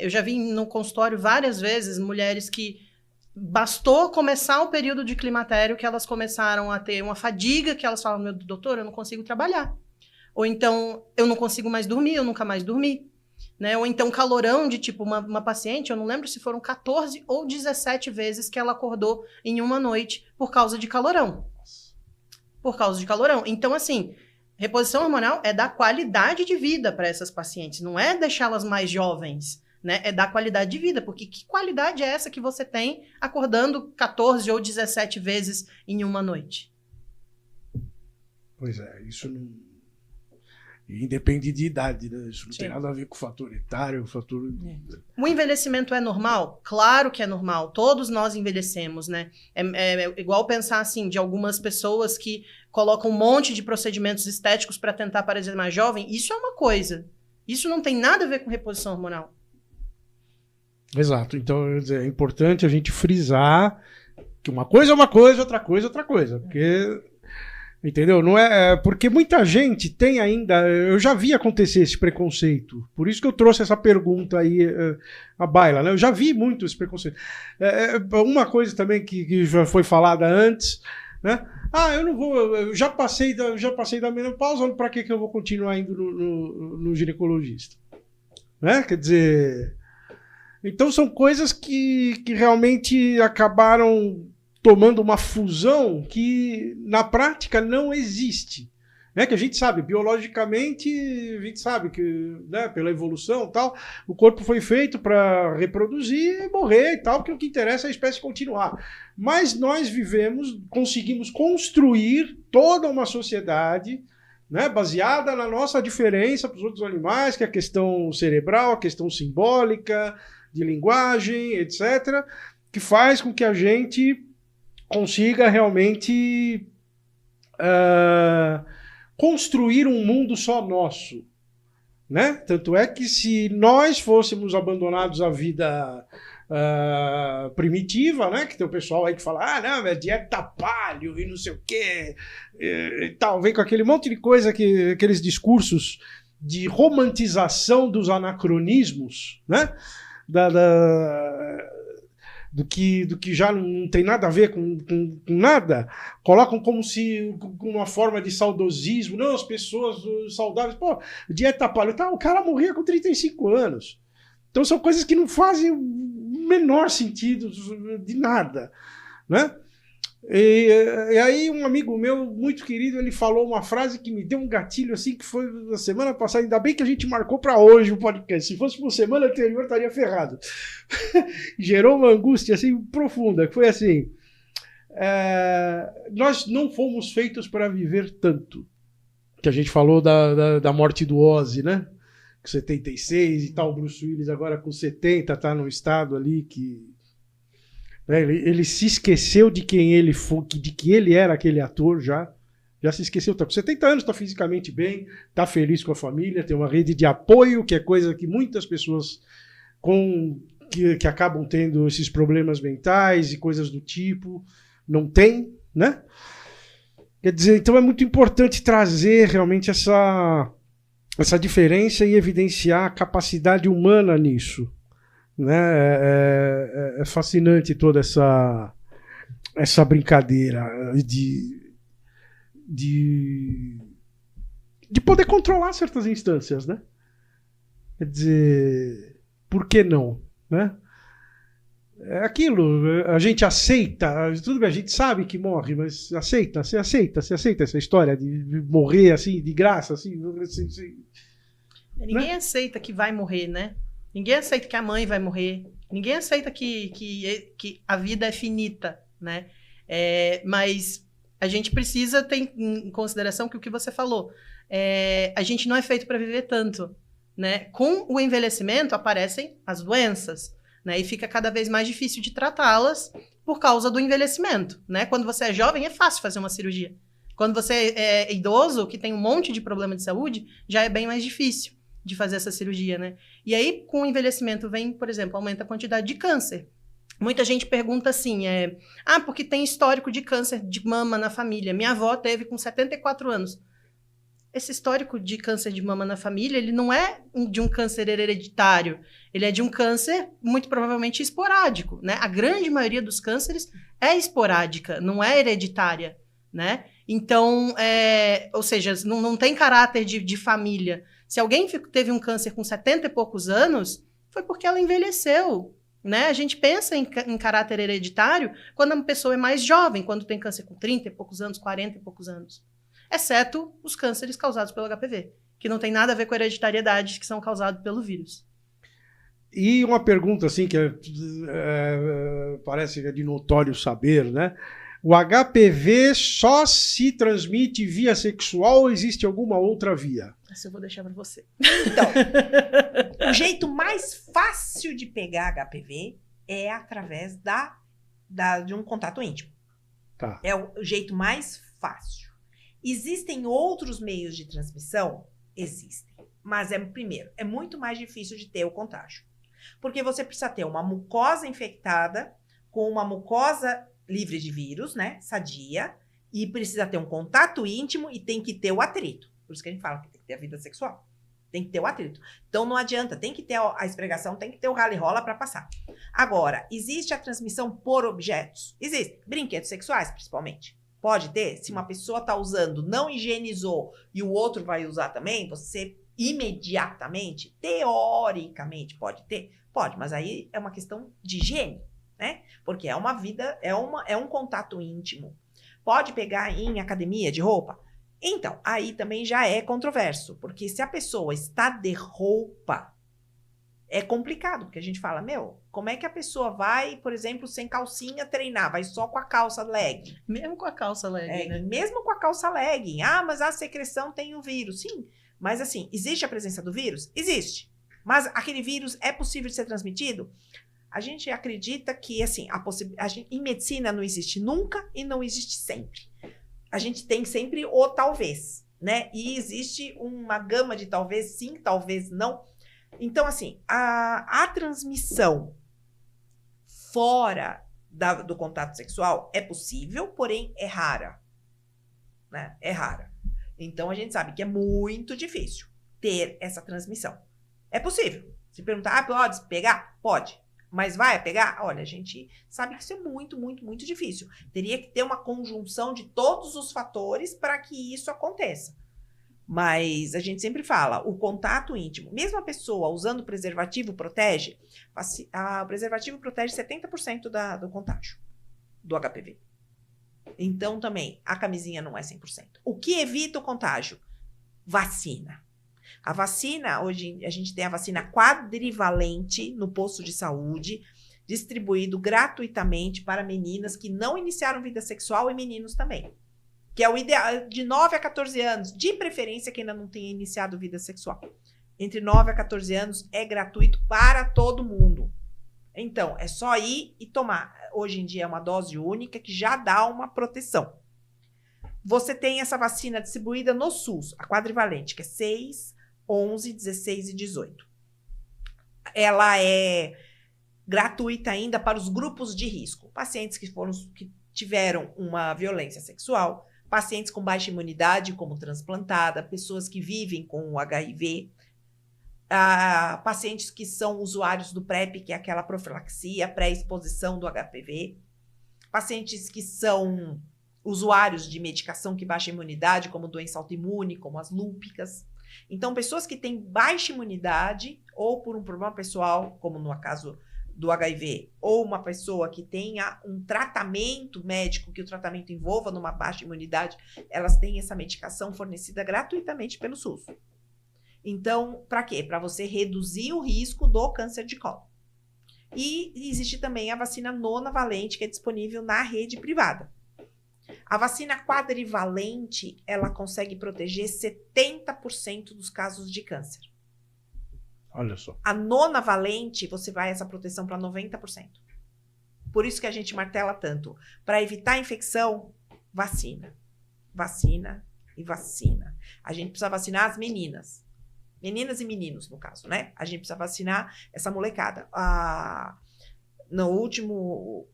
Eu já vi no consultório várias vezes mulheres que bastou começar o período de climatério que elas começaram a ter uma fadiga, que elas falam, meu doutor, eu não consigo trabalhar. Ou então, eu não consigo mais dormir, eu nunca mais dormi. Né? Ou então calorão de tipo uma paciente, eu não lembro se foram 14 ou 17 vezes que ela acordou em uma noite por causa de calorão. Por causa de calorão. Então, assim, reposição hormonal é dar qualidade de vida para essas pacientes, não é deixá-las mais jovens, né? É dar qualidade de vida, porque que qualidade é essa que você tem acordando 14 ou 17 vezes em uma noite? Pois é, isso não... E independe de idade, né? Isso não Sim. tem nada a ver com o fator etário, o fator... O envelhecimento é normal? Claro que é normal. Todos nós envelhecemos, né? É igual pensar, assim, de algumas pessoas que colocam um monte de procedimentos estéticos para tentar parecer mais jovem. Isso é uma coisa. Isso não tem nada a ver com reposição hormonal. Exato. Então, é importante a gente frisar que uma coisa é uma coisa, outra coisa é outra coisa. Porque... Entendeu? Não porque muita gente tem ainda... Eu já vi acontecer esse preconceito. Por isso que eu trouxe essa pergunta aí à baila, né? Eu já vi muito esse preconceito. Uma coisa também que já foi falada antes, né? Eu não vou... Eu já passei da menopausa, para que eu vou continuar indo no ginecologista? Né? Quer dizer... Então são coisas que realmente acabaram... tomando uma fusão que na prática não existe, né? Que a gente sabe, biologicamente, a gente sabe que, né, pela evolução e tal, o corpo foi feito para reproduzir e morrer e tal, porque o que interessa é a espécie continuar. Mas nós conseguimos construir toda uma sociedade, né, baseada na nossa diferença para os outros animais, que é a questão cerebral, a questão simbólica, de linguagem, etc., que faz com que a gente consiga realmente construir um mundo só nosso, né? Tanto é que se nós fôssemos abandonados à vida primitiva, né? Que tem o pessoal aí que fala, não, é dieta paleo e não sei o quê, e tal, vem com aquele monte de coisa, aqueles discursos de romantização dos anacronismos, né? Do que já não tem nada a ver com nada, colocam como se com uma forma de saudosismo, não, as pessoas saudáveis, pô, dieta paleo, tá, o cara morria com 35 anos. Então são coisas que não fazem o menor sentido de nada, né? E aí um amigo meu, muito querido, ele falou uma frase que me deu um gatilho assim, que foi na semana passada, ainda bem que a gente marcou para hoje o podcast, se fosse por semana anterior estaria ferrado. Gerou uma angústia assim profunda, que foi assim, nós não fomos feitos para viver tanto, que a gente falou da morte do Ozzy, né? Com 76 e tal, o Bruce Willis agora com 70 tá num estado ali que ele se esqueceu de quem ele foi, de que ele era aquele ator já se esqueceu. Tá com 70 anos, está fisicamente bem, está feliz com a família, tem uma rede de apoio, que é coisa que muitas pessoas que acabam tendo esses problemas mentais e coisas do tipo não têm, né? Quer dizer, então é muito importante trazer realmente essa diferença e evidenciar a capacidade humana nisso. Né? É fascinante toda essa brincadeira de poder controlar certas instâncias, né? Quer dizer, por que não, né? É aquilo, a gente aceita, tudo bem, a gente sabe que morre, mas você aceita essa história de morrer assim, de graça, assim. Ninguém aceita que vai morrer, né? Ninguém aceita que a mãe vai morrer. Ninguém aceita que a vida é finita, né? Mas a gente precisa ter em consideração que o que você falou, a gente não é feito para viver tanto, né? Com o envelhecimento aparecem as doenças, né? E fica cada vez mais difícil de tratá-las por causa do envelhecimento, né? Quando você é jovem, é fácil fazer uma cirurgia. Quando você é idoso, que tem um monte de problema de saúde, já é bem mais difícil de fazer essa cirurgia, né? E aí, com o envelhecimento vem, por exemplo, aumenta a quantidade de câncer. Muita gente pergunta assim, porque tem histórico de câncer de mama na família. Minha avó teve com 74 anos. Esse histórico de câncer de mama na família, ele não é de um câncer hereditário. Ele é de um câncer, muito provavelmente, esporádico, né? A grande maioria dos cânceres é esporádica, não é hereditária, né? Então, ou seja, não tem caráter de família. Se alguém teve um câncer com 70 e poucos anos, foi porque ela envelheceu, né? A gente pensa em caráter hereditário quando a pessoa é mais jovem, quando tem câncer com 30 e poucos anos, 40 e poucos anos. Exceto os cânceres causados pelo HPV, que não tem nada a ver com a hereditariedade, que são causados pelo vírus. E uma pergunta assim, que parece que é de notório saber, né? O HPV só se transmite via sexual ou existe alguma outra via? Isso eu vou deixar para você. Então, o jeito mais fácil de pegar HPV é através de um contato íntimo. Tá. É o jeito mais fácil. Existem outros meios de transmissão? Existem. Mas, primeiro, é muito mais difícil de ter o contágio. Porque você precisa ter uma mucosa infectada com uma mucosa livre de vírus, né? Sadia. E precisa ter um contato íntimo e tem que ter o atrito. Por isso que a gente fala que tem que ter a vida sexual. Tem que ter o atrito. Então, não adianta. Tem que ter a esfregação, tem que ter o rala-e-rola para passar. Agora, existe a transmissão por objetos? Existe. Brinquedos sexuais, principalmente. Pode ter. Se uma pessoa está usando, não higienizou e o outro vai usar também, você imediatamente, teoricamente, pode ter? Pode, mas aí é uma questão de higiene, né? Porque é uma vida, é um contato íntimo. Pode pegar em academia de roupa? Então, aí também já é controverso, porque se a pessoa está de roupa, é complicado, porque a gente fala, como é que a pessoa vai, por exemplo, sem calcinha treinar? Vai só com a calça legging. Mesmo com a calça legging, né? Mesmo com a calça legging. Mas a secreção tem o vírus. Sim, mas assim, existe a presença do vírus? Existe. Mas aquele vírus é possível de ser transmitido? A gente acredita que, assim, em medicina não existe nunca e não existe sempre. A gente tem sempre o talvez, né? E existe uma gama de talvez sim, talvez não. Então, assim, a transmissão fora do contato sexual é possível, porém é rara, né? É rara. Então, a gente sabe que é muito difícil ter essa transmissão. É possível. Se perguntar, pode pegar? Pode. Mas vai pegar? Olha, a gente sabe que isso é muito, muito, muito difícil. Teria que ter uma conjunção de todos os fatores para que isso aconteça. Mas a gente sempre fala, o contato íntimo, mesmo a pessoa usando preservativo protege, o preservativo protege 70% do contágio do HPV. Então, também, a camisinha não é 100%. O que evita o contágio? Vacina. A vacina, hoje a gente tem a vacina quadrivalente no posto de saúde, distribuído gratuitamente para meninas que não iniciaram vida sexual e meninos também. Que é o ideal, de 9 a 14 anos, de preferência que ainda não tenha iniciado vida sexual. Entre 9 a 14 anos é gratuito para todo mundo. Então, é só ir e tomar. Hoje em dia é uma dose única que já dá uma proteção. Você tem essa vacina distribuída no SUS, a quadrivalente, que é 6, 11, 16 e 18. Ela é gratuita ainda para os grupos de risco. Pacientes que tiveram uma violência sexual, pacientes com baixa imunidade, como transplantada, pessoas que vivem com o HIV, pacientes que são usuários do PrEP, que é aquela profilaxia, pré-exposição do HPV, pacientes que são usuários de medicação que baixa a imunidade, como doença autoimune, como as lúpicas. Então, pessoas que têm baixa imunidade, ou por um problema pessoal, como no caso do HIV, ou uma pessoa que tenha um tratamento médico, que o tratamento envolva numa baixa imunidade, elas têm essa medicação fornecida gratuitamente pelo SUS. Então, para quê? Para você reduzir o risco do câncer de colo. E existe também a vacina nonavalente, que é disponível na rede privada. A vacina quadrivalente, ela consegue proteger 70% dos casos de câncer. Olha só. A nonavalente, você vai essa proteção para 90%. Por isso que a gente martela tanto. Para evitar a infecção, vacina. Vacina e vacina. A gente precisa vacinar as meninas. Meninas e meninos, no caso, né? A gente precisa vacinar essa molecada. No último...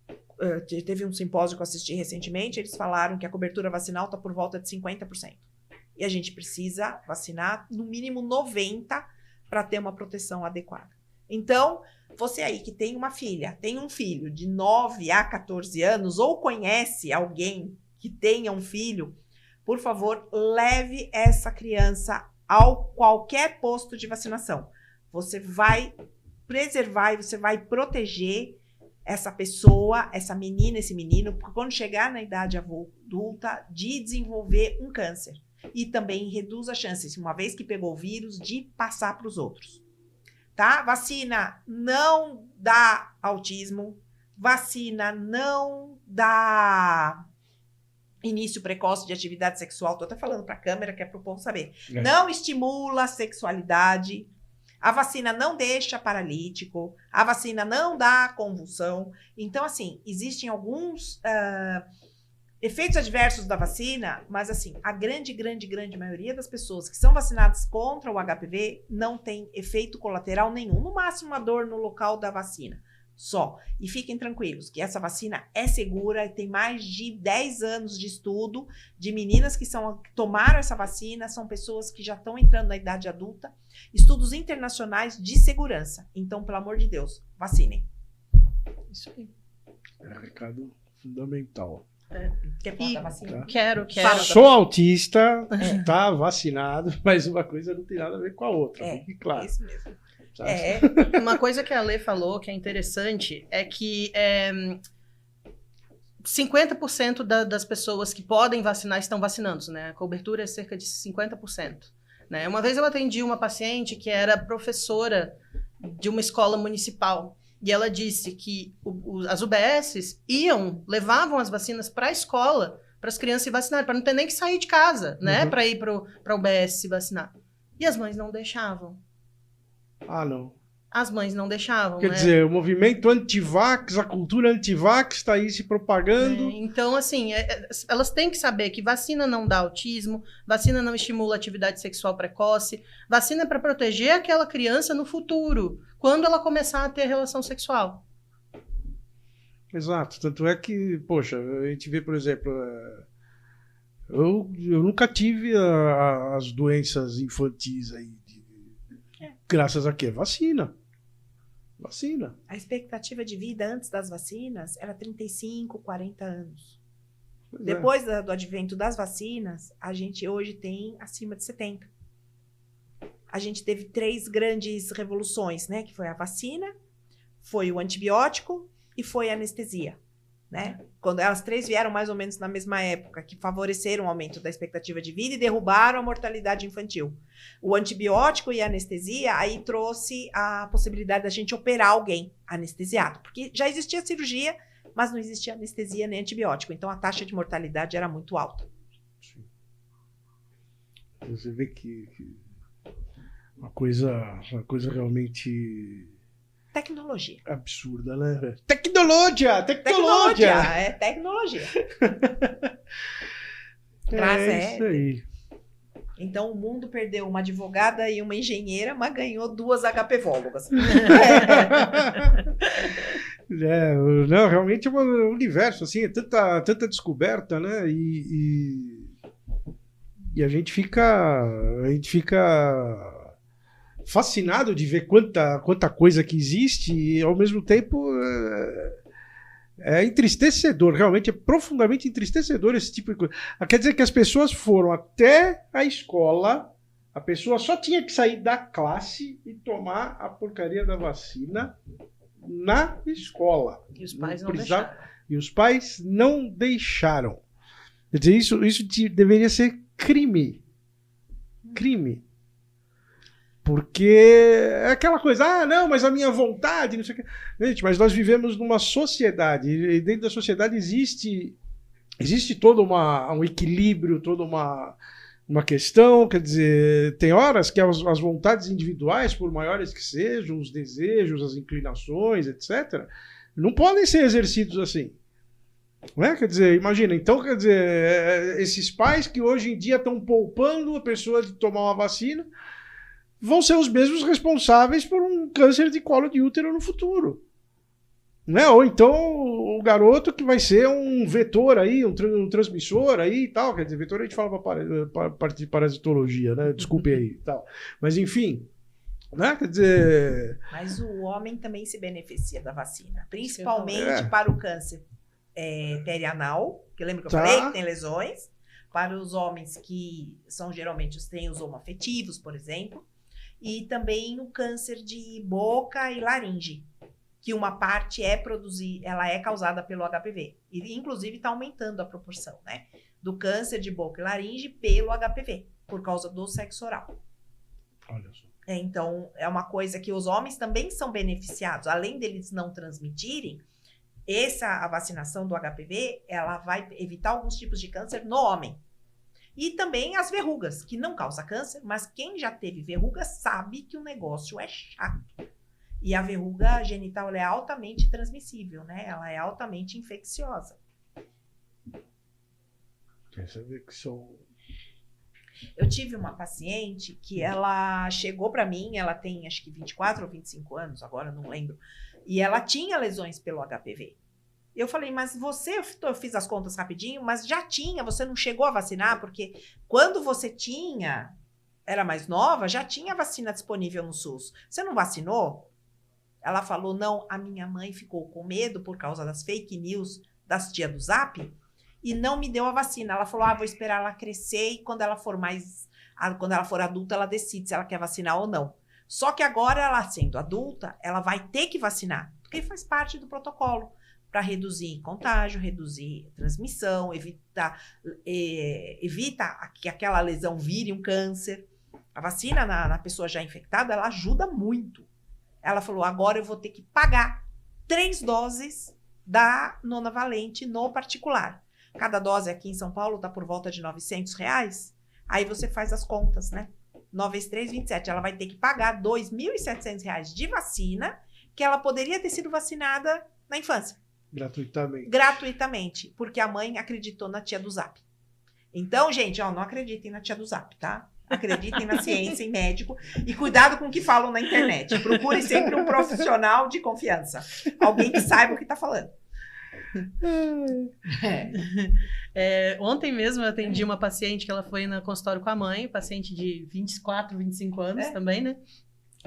Teve um simpósio que eu assisti recentemente, eles falaram que a cobertura vacinal está por volta de 50%. E a gente precisa vacinar no mínimo 90% para ter uma proteção adequada. Então, você aí que tem uma filha, tem um filho de 9 a 14 anos, ou conhece alguém que tenha um filho, por favor, leve essa criança ao qualquer posto de vacinação. Você vai preservar e você vai proteger essa pessoa, essa menina, esse menino, porque quando chegar na idade adulta, de desenvolver um câncer. E também reduz as chances, uma vez que pegou o vírus, de passar para os outros. Tá? Vacina não dá autismo, vacina não dá início precoce de atividade sexual. Estou até falando para a câmera, que é para o povo saber. Não estimula a sexualidade. A vacina não deixa paralítico, a vacina não dá convulsão. Então, assim, existem alguns efeitos adversos da vacina, mas, assim, a grande maioria das pessoas que são vacinadas contra o HPV não tem efeito colateral nenhum. No máximo, uma dor no local da vacina. Só. E fiquem tranquilos, que essa vacina é segura, tem mais de 10 anos de estudo de meninas que tomaram essa vacina, são pessoas que já estão entrando na idade adulta, estudos internacionais de segurança. Então, pelo amor de Deus, vacinem. Isso aí. É um recado fundamental. Quer falar da vacina? Tá. Quero. Sou autista, tá vacinado, mas uma coisa não tem nada a ver com a outra, fique claro. É isso mesmo. Uma coisa que a Lê falou que é interessante é que 50% das pessoas que podem vacinar estão vacinando, né? A cobertura é cerca de 50%. Né? Uma vez eu atendi uma paciente que era professora de uma escola municipal e ela disse que as UBSs levavam as vacinas para a escola para as crianças se vacinarem, para não ter nem que sair de casa, né? Para ir para a UBS se vacinar. E as mães não deixavam. Ah, não. As mães não deixavam, Quer dizer, o movimento anti-vax, a cultura anti-vax está aí se propagando. Então, assim, elas têm que saber que vacina não dá autismo, vacina não estimula atividade sexual precoce, vacina é para proteger aquela criança no futuro, quando ela começar a ter relação sexual. Exato. Tanto é que, poxa, a gente vê, por exemplo, eu nunca tive as doenças infantis aí, graças a quê? Vacina. A expectativa de vida antes das vacinas era 35, 40 anos. Depois do advento das vacinas, a gente hoje tem acima de 70. A gente teve 3 grandes revoluções, né? Que foi a vacina, foi o antibiótico e foi a anestesia, né? Quando elas 3 vieram mais ou menos na mesma época, que favoreceram o aumento da expectativa de vida e derrubaram a mortalidade infantil. O antibiótico e a anestesia aí trouxe a possibilidade da gente operar alguém anestesiado, porque já existia cirurgia, mas não existia anestesia nem antibiótico, então a taxa de mortalidade era muito alta. Sim. Você vê que uma coisa realmente tecnologia. Absurda, né? Tecnologia! É tecnologia. É isso aí. Então o mundo perdeu uma advogada e uma engenheira, mas ganhou 2 HPVólogas. Não, realmente é um universo, assim, é tanta descoberta, né? E a gente fica fascinado de ver quanta coisa que existe e, ao mesmo tempo, é entristecedor, realmente é profundamente entristecedor esse tipo de coisa. Quer dizer que as pessoas foram até a escola, a pessoa só tinha que sair da classe e tomar a porcaria da vacina na escola. E os pais não deixaram. E os pais não deixaram. Quer dizer, isso deveria ser crime. Crime. Porque é aquela coisa, não, mas a minha vontade, não sei o que. Gente, mas nós vivemos numa sociedade, e dentro da sociedade existe todo um equilíbrio, toda uma questão, quer dizer, tem horas que as vontades individuais, por maiores que sejam, os desejos, as inclinações, etc., não podem ser exercidos assim. Não é? Quer dizer, imagina, então, quer dizer, esses pais que hoje em dia estão poupando a pessoa de tomar uma vacina vão ser os mesmos responsáveis por um câncer de colo de útero no futuro. Né? Ou então o garoto que vai ser um vetor aí, um transmissor aí e tal. Quer dizer, vetor a gente fala para parte de parasitologia, né? Desculpe aí e tal. Mas enfim, né? Quer dizer... Mas o homem também se beneficia da vacina, principalmente para o câncer perianal, que lembra que eu falei que tem lesões, para os homens que são geralmente têm os homoafetivos, por exemplo, e também o câncer de boca e laringe, que uma parte ela é causada pelo HPV. E, inclusive, está aumentando a proporção, né? Do câncer de boca e laringe pelo HPV, por causa do sexo oral. Olha só. Então, é uma coisa que os homens também são beneficiados. Além deles não transmitirem, a vacinação do HPV, ela vai evitar alguns tipos de câncer no homem. E também as verrugas, que não causa câncer, mas quem já teve verruga sabe que o negócio é chato. E a verruga genital ela é altamente transmissível, né? Ela é altamente infecciosa. Quer saber que são... Eu tive uma paciente que ela chegou para mim, ela tem acho que 24 ou 25 anos, agora não lembro, e ela tinha lesões pelo HPV. Eu falei, mas eu fiz as contas rapidinho, mas já tinha, você não chegou a vacinar, porque quando você era mais nova, já tinha vacina disponível no SUS. Você não vacinou? Ela falou, não, a minha mãe ficou com medo por causa das fake news das tias do Zap e não me deu a vacina. Ela falou, vou esperar ela crescer e quando ela for adulta, ela decide se ela quer vacinar ou não. Só que agora, ela sendo adulta, ela vai ter que vacinar, porque faz parte do protocolo, para reduzir contágio, reduzir transmissão, evita que aquela lesão vire um câncer. A vacina na pessoa já infectada, ela ajuda muito. Ela falou, agora eu vou ter que pagar 3 doses da nonavalente no particular. Cada dose aqui em São Paulo está por volta de R$900. Aí você faz as contas, né? 9 vezes 3, 27. Ela vai ter que pagar R$ 2.700 de vacina que ela poderia ter sido vacinada na infância. Gratuitamente. Gratuitamente, porque a mãe acreditou na tia do Zap. Então, gente, ó, não acreditem na tia do Zap, tá? Acreditem na ciência e médico e cuidado com o que falam na internet. Procure sempre um profissional de confiança. Alguém que saiba o que tá falando. Ontem mesmo eu atendi uma paciente que ela foi no consultório com a mãe, paciente de 24, 25 anos também, né?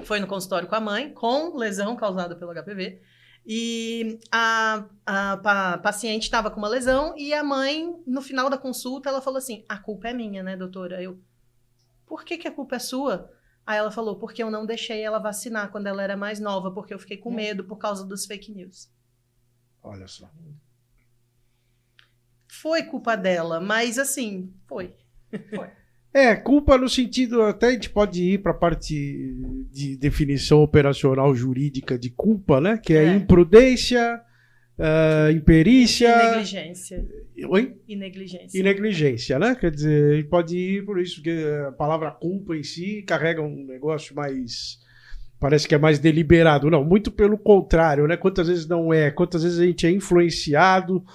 Foi no consultório com a mãe, com lesão causada pelo HPV. E a paciente estava com uma lesão e a mãe, no final da consulta, ela falou assim, a culpa é minha, né, doutora? Eu, por que a culpa é sua? Aí ela falou, porque eu não deixei ela vacinar quando ela era mais nova, porque eu fiquei com medo por causa dos fake news. Olha só. Foi culpa dela, mas assim, foi. Culpa no sentido, até a gente pode ir para a parte de definição operacional jurídica de culpa, né? Que é imprudência, imperícia... E negligência. Oi? E negligência. E negligência, né? Quer dizer, a gente pode ir por isso, porque a palavra culpa em si carrega um negócio mais... Parece que é mais deliberado. Não, muito pelo contrário, né? Quantas vezes não é? Quantas vezes a gente é influenciado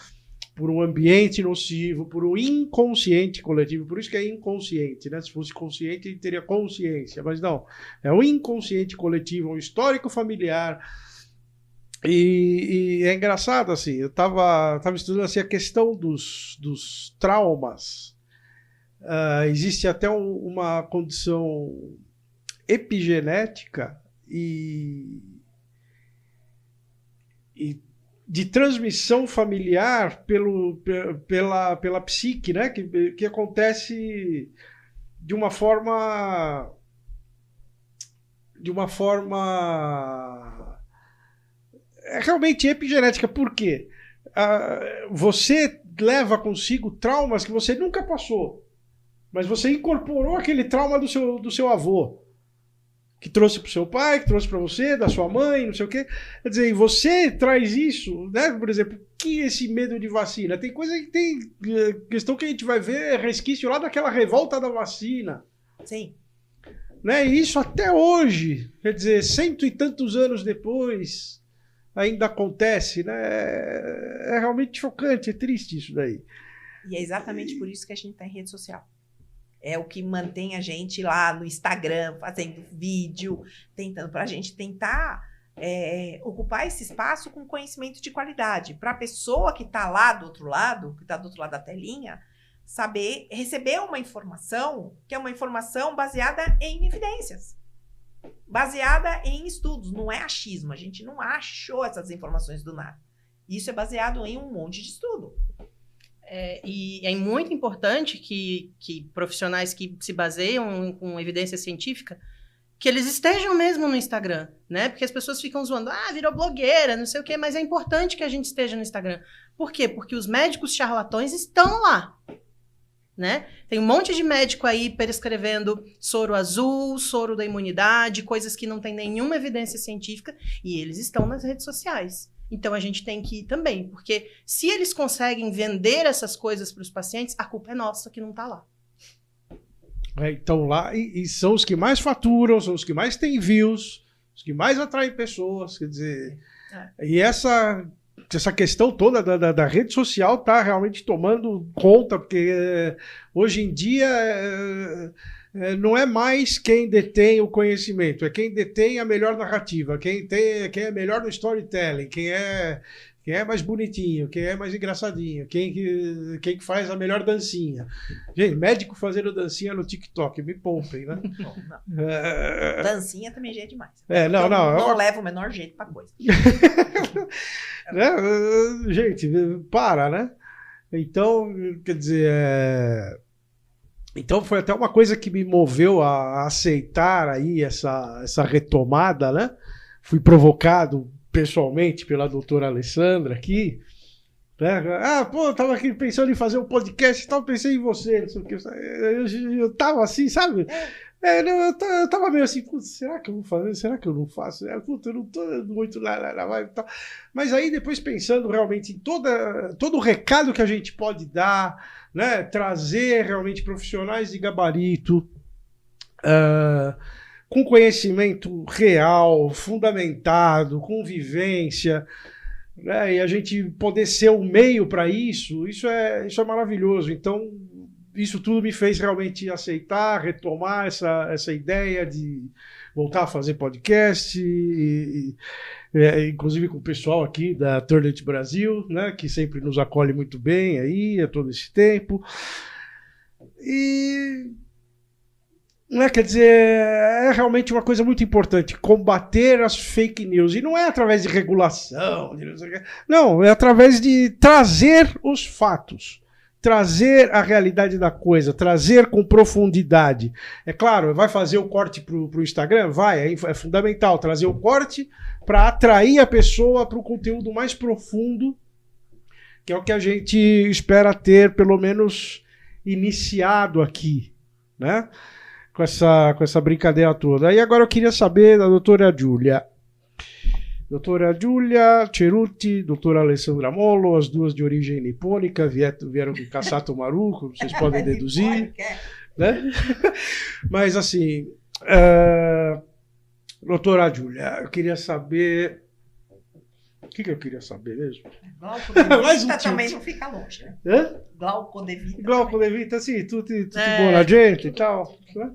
por um ambiente nocivo, por um inconsciente coletivo. Por isso que é inconsciente, né? Se fosse consciente, ele teria consciência. Mas não, é um inconsciente coletivo, um histórico familiar. E é engraçado, assim, eu estava estudando assim, a questão dos traumas. Existe até uma condição epigenética e de transmissão familiar pela psique, né? Que acontece de uma forma realmente epigenética. Por quê? Você leva consigo traumas que você nunca passou, mas você incorporou aquele trauma do seu avô, que trouxe para o seu pai, que trouxe para você, da sua mãe, não sei o quê. Quer dizer, você traz isso, né? Por exemplo, que esse medo de vacina? Tem coisa que tem questão que a gente vai ver resquício lá daquela revolta da vacina. Sim. Né? E isso até hoje, quer dizer, 100 e tantos anos depois, ainda acontece, né? É realmente chocante, é triste isso daí. E é exatamente por isso que a gente está em rede social. É o que mantém a gente lá no Instagram, fazendo vídeo, tentando para a gente tentar ocupar esse espaço com conhecimento de qualidade. Para a pessoa que está lá do outro lado, que está do outro lado da telinha, saber receber uma informação que é uma informação baseada em evidências, baseada em estudos, não é achismo. A gente não achou essas informações do nada. Isso é baseado em um monte de estudo. E é muito importante que profissionais que se baseiam com evidência científica, que eles estejam mesmo no Instagram, né? Porque as pessoas ficam zoando, virou blogueira, não sei o quê, mas é importante que a gente esteja no Instagram. Por quê? Porque os médicos charlatões estão lá, né? Tem um monte de médico aí prescrevendo soro azul, soro da imunidade, coisas que não tem nenhuma evidência científica, e eles estão nas redes sociais. Então, a gente tem que ir também, porque se eles conseguem vender essas coisas para os pacientes, a culpa é nossa que não está lá. Então, lá, e são os que mais faturam, são os que mais têm views, os que mais atraem pessoas, quer dizer... E essa questão toda da rede social está realmente tomando conta, porque hoje em dia... não é mais quem detém o conhecimento, é quem detém a melhor narrativa, quem é melhor no storytelling, quem é mais bonitinho, quem é mais engraçadinho, quem que faz a melhor dancinha. Gente, médico fazendo dancinha no TikTok, me poupem, né? Não. Dancinha também já é demais. Não leva o menor jeito pra coisa. Gente, para, né? Então, quer dizer... Então foi até uma coisa que me moveu a aceitar aí essa retomada, né? Fui provocado pessoalmente pela doutora Alessandra aqui, né? Eu tava aqui pensando em fazer um podcast e tal, pensei em você, não sei o que. Eu tava assim, sabe? Eu tava meio assim, será que eu vou fazer? Será que eu não faço? Eu não tô muito na vibe e tal. Mas aí depois pensando realmente em todo o recado que a gente pode dar, né? Trazer realmente profissionais de gabarito, com conhecimento real, fundamentado, com vivência, né? E a gente poder ser o meio para isso é maravilhoso. Então, isso tudo me fez realmente aceitar, retomar essa ideia de voltar a fazer podcast, inclusive com o pessoal aqui da Turnet Brasil, né, que sempre nos acolhe muito bem aí, a todo esse tempo. E, né, quer dizer, é realmente uma coisa muito importante, combater as fake news. E não é através de regulação, não, é através de trazer os fatos. Trazer a realidade da coisa, trazer com profundidade. É claro, vai fazer o corte para o Instagram? Vai, é fundamental trazer o corte para atrair a pessoa para o conteúdo mais profundo, que é o que a gente espera ter, pelo menos, iniciado aqui, né? Com essa brincadeira toda. E agora eu queria saber da doutora Giulia. Doutora Giulia Cerutti, doutora Alessandra Molo, as duas de origem nipônica, vieram do Kassato Maru, como vocês podem deduzir. Né? Mas assim, doutora Giulia, eu queria saber... O que eu queria saber mesmo? Glaucodevita também não fica longe, né? Hã? Glaucodevita. Glaucodevita, sim, tudo bom na gente e tal. Né?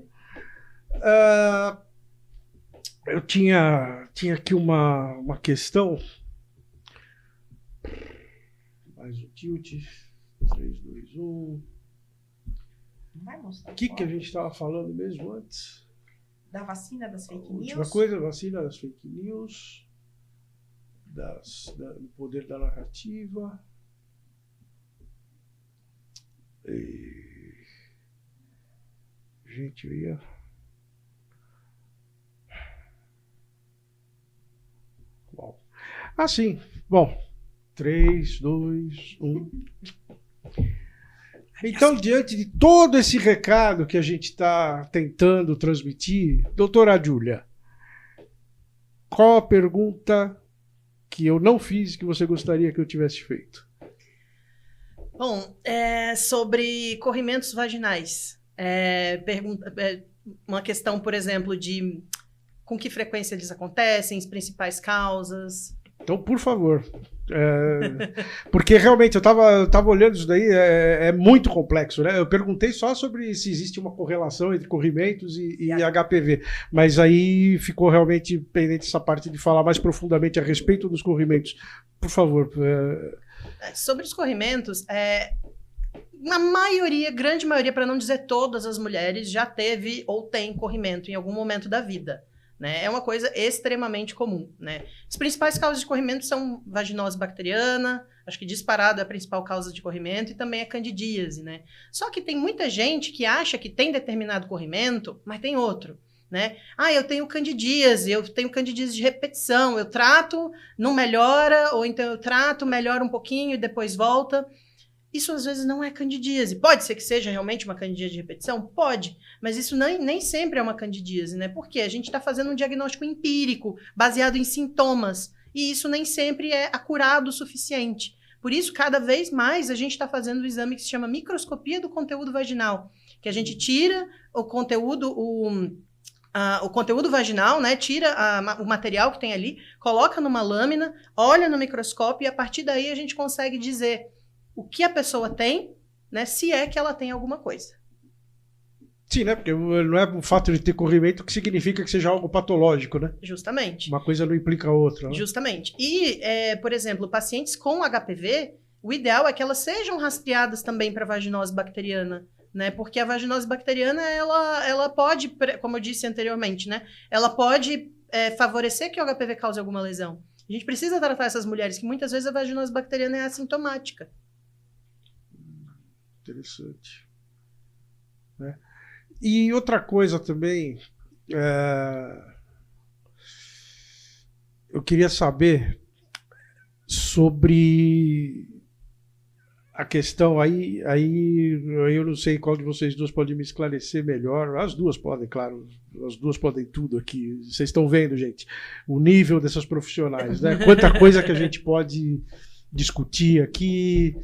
Eu tinha aqui uma questão. Mais um tilt. 3, 2, 1. Vai mostrar. O que a gente estava falando mesmo antes? Da vacina das fake news. Última coisa, vacina das fake news. Do poder da narrativa. Gente, eu ia... Ah, sim. Bom, 3, 2, 1. Então, diante de todo esse recado que a gente está tentando transmitir, doutora Giulia, qual a pergunta que eu não fiz que você gostaria que eu tivesse feito? Bom, sobre corrimentos vaginais. Uma questão, por exemplo, de com que frequência eles acontecem, as principais causas. Então, por favor. Porque realmente eu tava olhando isso daí, é muito complexo, né? Eu perguntei só sobre se existe uma correlação entre corrimentos e HPV, mas aí ficou realmente pendente essa parte de falar mais profundamente a respeito dos corrimentos. Por favor. Sobre os corrimentos, na maioria, grande maioria, para não dizer todas as mulheres, já teve ou tem corrimento em algum momento da vida. Né? É uma coisa extremamente comum. Né? As principais causas de corrimento são vaginose bacteriana, acho que disparado é a principal causa de corrimento, e também a candidíase. Né? Só que tem muita gente que acha que tem determinado corrimento, mas tem outro. Né? Eu tenho candidíase de repetição, eu trato, não melhora, ou então eu trato, melhora um pouquinho e depois volta. Isso às vezes não é candidíase. Pode ser que seja realmente uma candidíase de repetição? Pode, mas isso nem sempre é uma candidíase, né? Porque a gente está fazendo um diagnóstico empírico, baseado em sintomas, e isso nem sempre é acurado o suficiente. Por isso, cada vez mais, a gente está fazendo um exame que se chama microscopia do conteúdo vaginal, que a gente tira o conteúdo, o conteúdo vaginal, né? Tira o material que tem ali, coloca numa lâmina, olha no microscópio, e a partir daí a gente consegue dizer o que a pessoa tem, né, se é que ela tem alguma coisa. Sim, né? Porque não é o fato de ter corrimento que significa que seja algo patológico, né? Justamente. Uma coisa não implica a outra. Né? Justamente. E, por exemplo, pacientes com HPV, o ideal é que elas sejam rastreadas também para vaginose bacteriana, né? Porque a vaginose bacteriana, ela pode, como eu disse anteriormente, né? Ela pode favorecer que o HPV cause alguma lesão. A gente precisa tratar essas mulheres que muitas vezes a vaginose bacteriana é assintomática. Interessante. Né? E outra coisa também, eu queria saber sobre a questão aí eu não sei qual de vocês duas pode me esclarecer melhor. As duas podem, claro, as duas podem tudo aqui. Vocês estão vendo, gente, o nível dessas profissionais, né? Quanta coisa que a gente pode discutir aqui.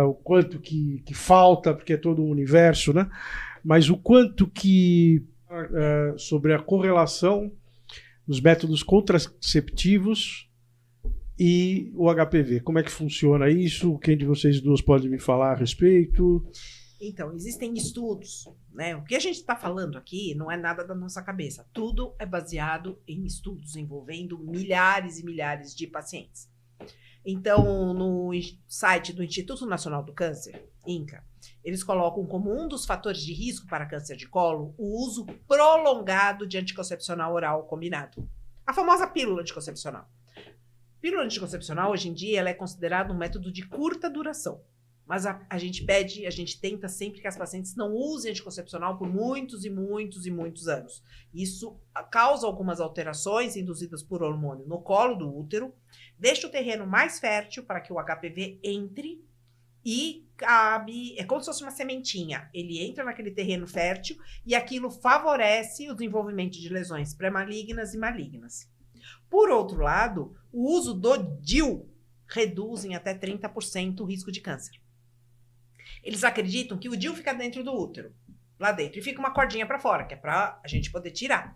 O quanto que falta, porque é todo um universo, né? mas o quanto que sobre a correlação dos métodos contraceptivos e o HPV. Como é que funciona isso? Quem de vocês duas pode me falar a respeito? Então, existem estudos, né? O que a gente está falando aqui não é nada da nossa cabeça. Tudo é baseado em estudos envolvendo milhares e milhares de pacientes. Então, no site do Instituto Nacional do Câncer, INCA, eles colocam como um dos fatores de risco para câncer de colo o uso prolongado de anticoncepcional oral combinado. A famosa pílula anticoncepcional. Pílula anticoncepcional, hoje em dia, ela é considerada um método de curta duração. Mas a gente tenta sempre que as pacientes não usem anticoncepcional por muitos e muitos e muitos anos. Isso causa algumas alterações induzidas por hormônio no colo do útero, deixa o terreno mais fértil para que o HPV entre e cabe, é como se fosse uma sementinha. Ele entra naquele terreno fértil e aquilo favorece o desenvolvimento de lesões pré-malignas e malignas. Por outro lado, o uso do DIU reduz em até 30% o risco de câncer. Eles acreditam que o DIU fica dentro do útero, lá dentro, e fica uma cordinha para fora, que é para a gente poder tirar.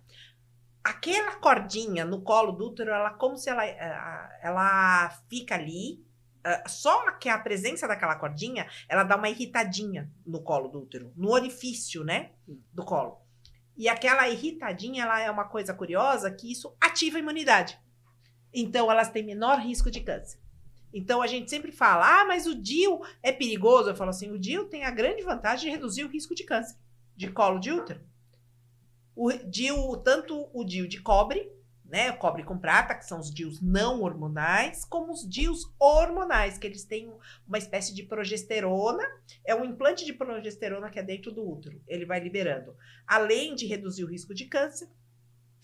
Aquela cordinha no colo do útero, como se ela fica ali, só que a presença daquela cordinha, ela dá uma irritadinha no colo do útero, no orifício, né, do colo. E aquela irritadinha, ela é uma coisa curiosa, que isso ativa a imunidade. Então, elas têm menor risco de câncer. Então, a gente sempre fala, mas o DIU é perigoso. Eu falo assim, o DIU tem a grande vantagem de reduzir o risco de câncer, de colo de útero. O DIU, tanto o DIU de cobre, né, cobre com prata, que são os DIUs não hormonais, como os DIUs hormonais, que eles têm uma espécie de progesterona, é um implante de progesterona que é dentro do útero. Ele vai liberando. Além de reduzir o risco de câncer,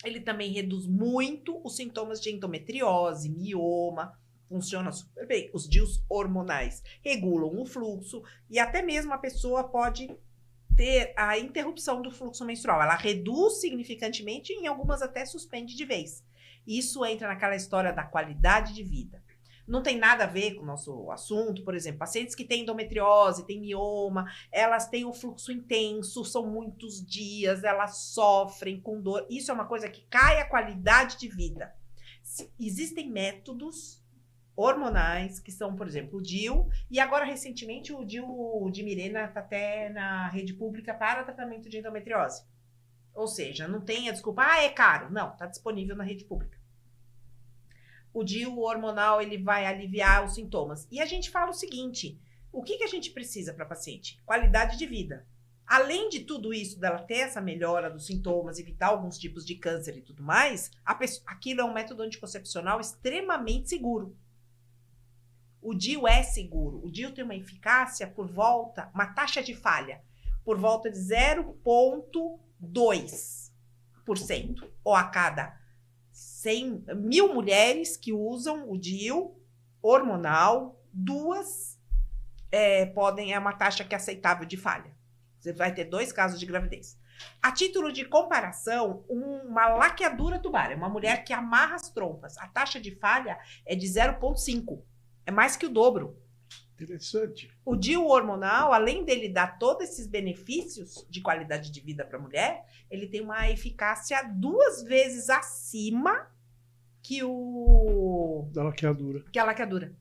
ele também reduz muito os sintomas de endometriose, mioma. Funciona super bem. Os DIUs hormonais regulam o fluxo e até mesmo a pessoa pode ter a interrupção do fluxo menstrual. Ela reduz significantemente e em algumas até suspende de vez. Isso entra naquela história da qualidade de vida. Não tem nada a ver com o nosso assunto. Por exemplo, pacientes que têm endometriose, têm mioma, elas têm o fluxo intenso, são muitos dias, elas sofrem com dor. Isso é uma coisa que cai a qualidade de vida. Existem métodos hormonais, que são, por exemplo, o DIU, e agora, recentemente, o DIU de Mirena está até na rede pública para tratamento de endometriose. Ou seja, não tem a desculpa, é caro. Não, está disponível na rede pública. O DIU hormonal, ele vai aliviar os sintomas. E a gente fala o seguinte, o que a gente precisa para a paciente? Qualidade de vida. Além de tudo isso, dela ter essa melhora dos sintomas, evitar alguns tipos de câncer e tudo mais, aquilo é um método anticoncepcional extremamente seguro. O DIU é seguro. O DIU tem uma eficácia uma taxa de falha, por volta de 0,2%. Ou a cada 100.000 mulheres que usam o DIU hormonal, 2 é uma taxa que é aceitável de falha. Você vai ter 2 casos de gravidez. A título de comparação, uma laqueadura tubar, uma mulher que amarra as trompas, a taxa de falha é de 0,5%. É mais que o dobro. Interessante. O DIU hormonal, além dele dar todos esses benefícios de qualidade de vida para a mulher, ele tem uma eficácia 2 vezes acima que da laqueadura. Que a laqueadura.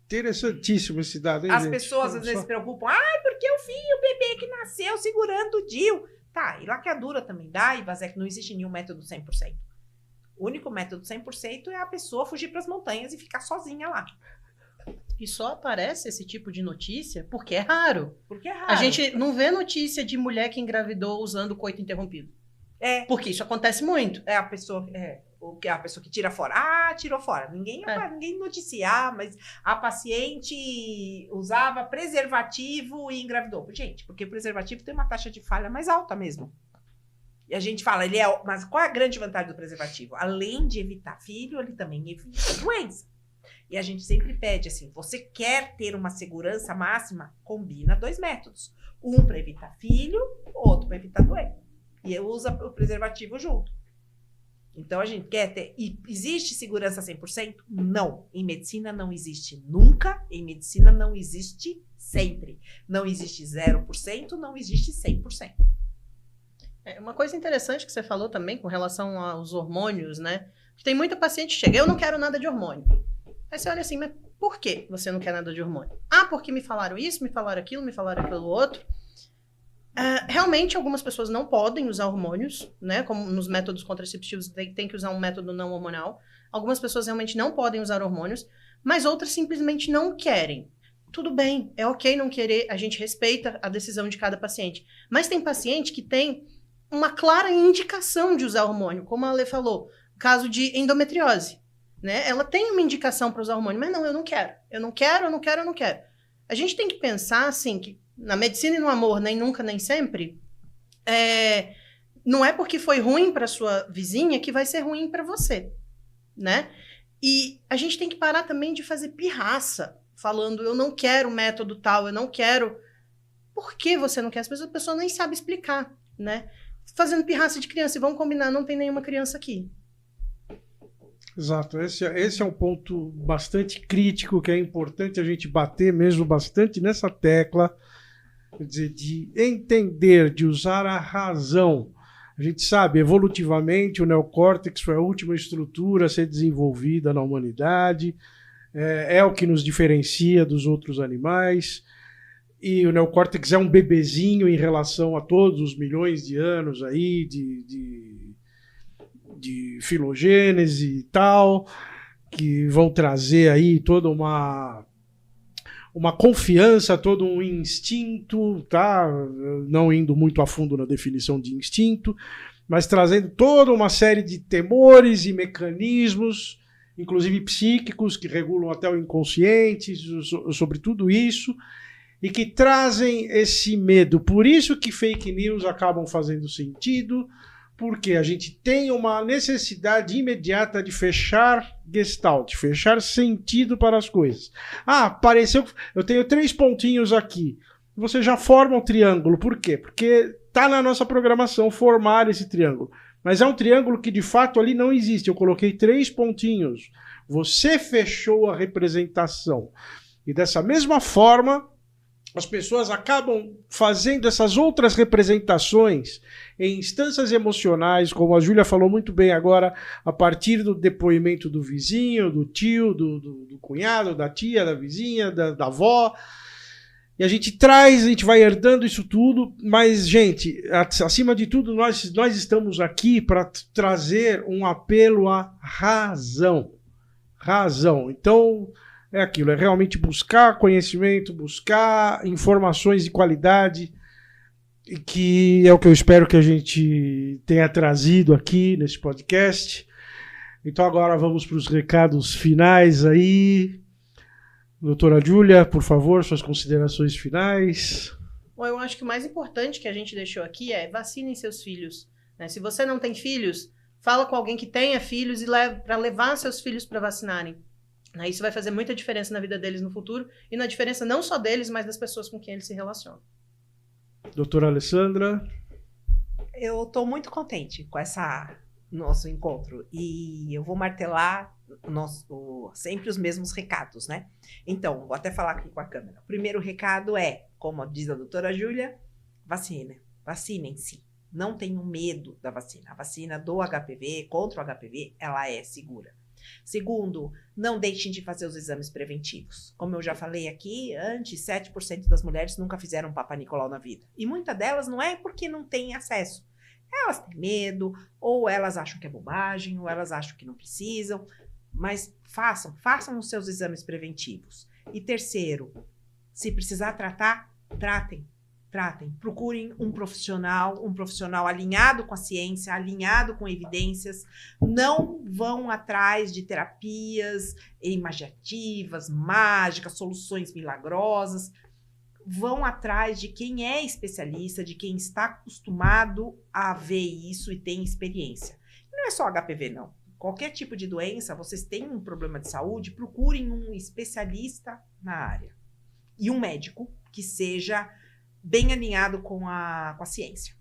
Interessantíssimo esse dado, hein, As gente? pessoas às vezes se preocupam, porque o bebê que nasceu segurando o DIU. Tá, e laqueadura também dá, e vasectomia, não existe nenhum método 100%. O único método 100% é a pessoa fugir para as montanhas e ficar sozinha lá. E só aparece esse tipo de notícia porque é raro. Porque é raro. A gente não vê notícia de mulher que engravidou usando coito interrompido. Porque isso acontece muito. É a pessoa que tira fora. Tirou fora. Ninguém noticia. Mas a paciente usava preservativo e engravidou. Gente, porque preservativo tem uma taxa de falha mais alta mesmo. E a gente fala, mas qual é a grande vantagem do preservativo? Além de evitar filho, ele também evita doença. E a gente sempre pede assim, você quer ter uma segurança máxima? Combina 2 métodos. Um para evitar filho, outro para evitar doença. E usa o preservativo junto. Então a gente quer ter... E existe segurança 100%? Não. Em medicina não existe nunca. Em medicina não existe Sempre. Não existe 0%, não existe 100%. Uma coisa interessante que você falou também com relação aos hormônios, né? Tem muita paciente que chega, eu não quero nada de hormônio. Aí você olha assim, mas por que você não quer nada de hormônio? Ah, porque me falaram isso, me falaram aquilo outro. Realmente, algumas pessoas não podem usar hormônios, né? Como nos métodos contraceptivos, tem que usar um método não hormonal. Algumas pessoas realmente não podem usar hormônios, mas outras simplesmente não querem. Tudo bem, é ok não querer, a gente respeita a decisão de cada paciente. Mas tem paciente que tem uma clara indicação de usar hormônio, como a Ale falou, caso de endometriose, né? Ela tem uma indicação para usar hormônio, mas não, eu não quero. Eu não quero. A gente tem que pensar, assim, que na medicina e no amor, nem nunca, nem sempre, não é porque foi ruim para sua vizinha que vai ser ruim para você, né? E a gente tem que parar também de fazer pirraça, falando, eu não quero método tal, eu não quero. Por que você não quer? As pessoas, a pessoa nem sabe explicar, né? Fazendo pirraça de criança, e vamos combinar, não tem nenhuma criança aqui. Exato, esse é um ponto bastante crítico, que é importante a gente bater mesmo bastante nessa tecla, quer dizer, de entender, de usar a razão. A gente sabe, evolutivamente, o neocórtex foi a última estrutura a ser desenvolvida na humanidade, é o que nos diferencia dos outros animais, e o neocórtex é um bebezinho em relação a todos os milhões de anos aí de filogênese e tal, que vão trazer aí toda uma confiança, todo um instinto, tá? Não indo muito a fundo na definição de instinto, mas trazendo toda uma série de temores e mecanismos, inclusive psíquicos, que regulam até o inconsciente, sobre tudo isso, e que trazem esse medo. Por isso que fake news acabam fazendo sentido, porque a gente tem uma necessidade imediata de fechar gestalt, fechar sentido para as coisas. Ah, pareceu que eu tenho 3 pontinhos aqui. Você já forma um triângulo. Por quê? Porque está na nossa programação formar esse triângulo. Mas é um triângulo que de fato ali não existe. Eu coloquei 3 pontinhos. Você fechou a representação. E dessa mesma forma, as pessoas acabam fazendo essas outras representações em instâncias emocionais, como a Júlia falou muito bem agora, a partir do depoimento do vizinho, do tio, do cunhado, da tia, da vizinha, da avó. E a gente vai herdando isso tudo, mas, gente, acima de tudo, nós estamos aqui para trazer um apelo à razão. Razão. Então, é aquilo, é realmente buscar conhecimento, buscar informações de qualidade, que é o que eu espero que a gente tenha trazido aqui nesse podcast. Então agora vamos para os recados finais aí. Doutora Júlia, por favor, suas considerações finais. Bom, eu acho que o mais importante que a gente deixou aqui é vacinem seus filhos, né? Se você não tem filhos, fala com alguém que tenha filhos e para levar seus filhos para vacinarem. Isso vai fazer muita diferença na vida deles no futuro e na diferença não só deles, mas das pessoas com quem eles se relacionam. Doutora Alessandra? Eu estou muito contente com nosso encontro e eu vou martelar sempre os mesmos recados, né? Então, vou até falar aqui com a câmera. O primeiro recado é, como diz a doutora Júlia, vacinem-se. Não tenham medo da vacina. A vacina do HPV, contra o HPV, ela é segura. Segundo, não deixem de fazer os exames preventivos. Como eu já falei aqui, antes 7% das mulheres nunca fizeram Papa Nicolau na vida. E muitas delas não é porque não têm acesso. Elas têm medo, ou elas acham que é bobagem, ou elas acham que não precisam. Mas façam os seus exames preventivos. E terceiro, se precisar tratar, tratem. Procurem um profissional alinhado com a ciência, alinhado com evidências. Não vão atrás de terapias imaginativas, mágicas, soluções milagrosas. Vão atrás de quem é especialista, de quem está acostumado a ver isso e tem experiência. E não é só HPV, não. Qualquer tipo de doença, vocês têm um problema de saúde, procurem um especialista na área. E um médico que seja bem alinhado com a ciência.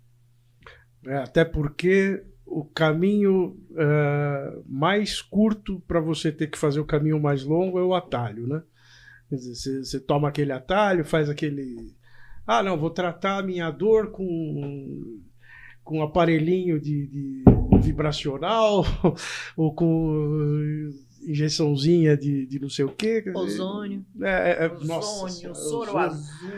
Até porque o caminho mais curto para você ter que fazer o caminho mais longo é o atalho, né? Quer dizer, você toma aquele atalho, faz aquele... Ah, não, vou tratar a minha dor com um aparelhinho de vibracional ou com injeçãozinha de não sei o quê. Ozônio. Ozônio, soro azul.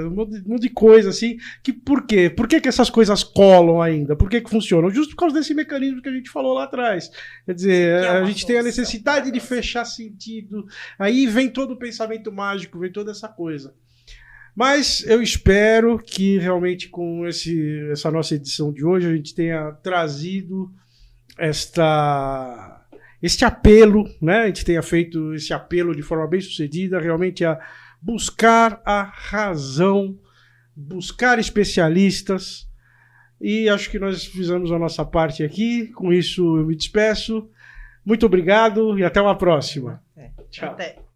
Um monte de coisa assim. Por quê? Por que essas coisas colam ainda? Por que funcionam? Justo por causa desse mecanismo que a gente falou lá atrás. Quer dizer, a gente tem a necessidade de fechar sentido. Aí vem todo o pensamento mágico, vem toda essa coisa. Mas eu espero que realmente com essa nossa edição de hoje a gente tenha trazido este apelo, né? A gente tenha feito esse apelo de forma bem sucedida, realmente a buscar a razão, buscar especialistas, e acho que nós fizemos a nossa parte aqui. Com isso eu me despeço. Muito obrigado e até uma próxima. Tchau. Até.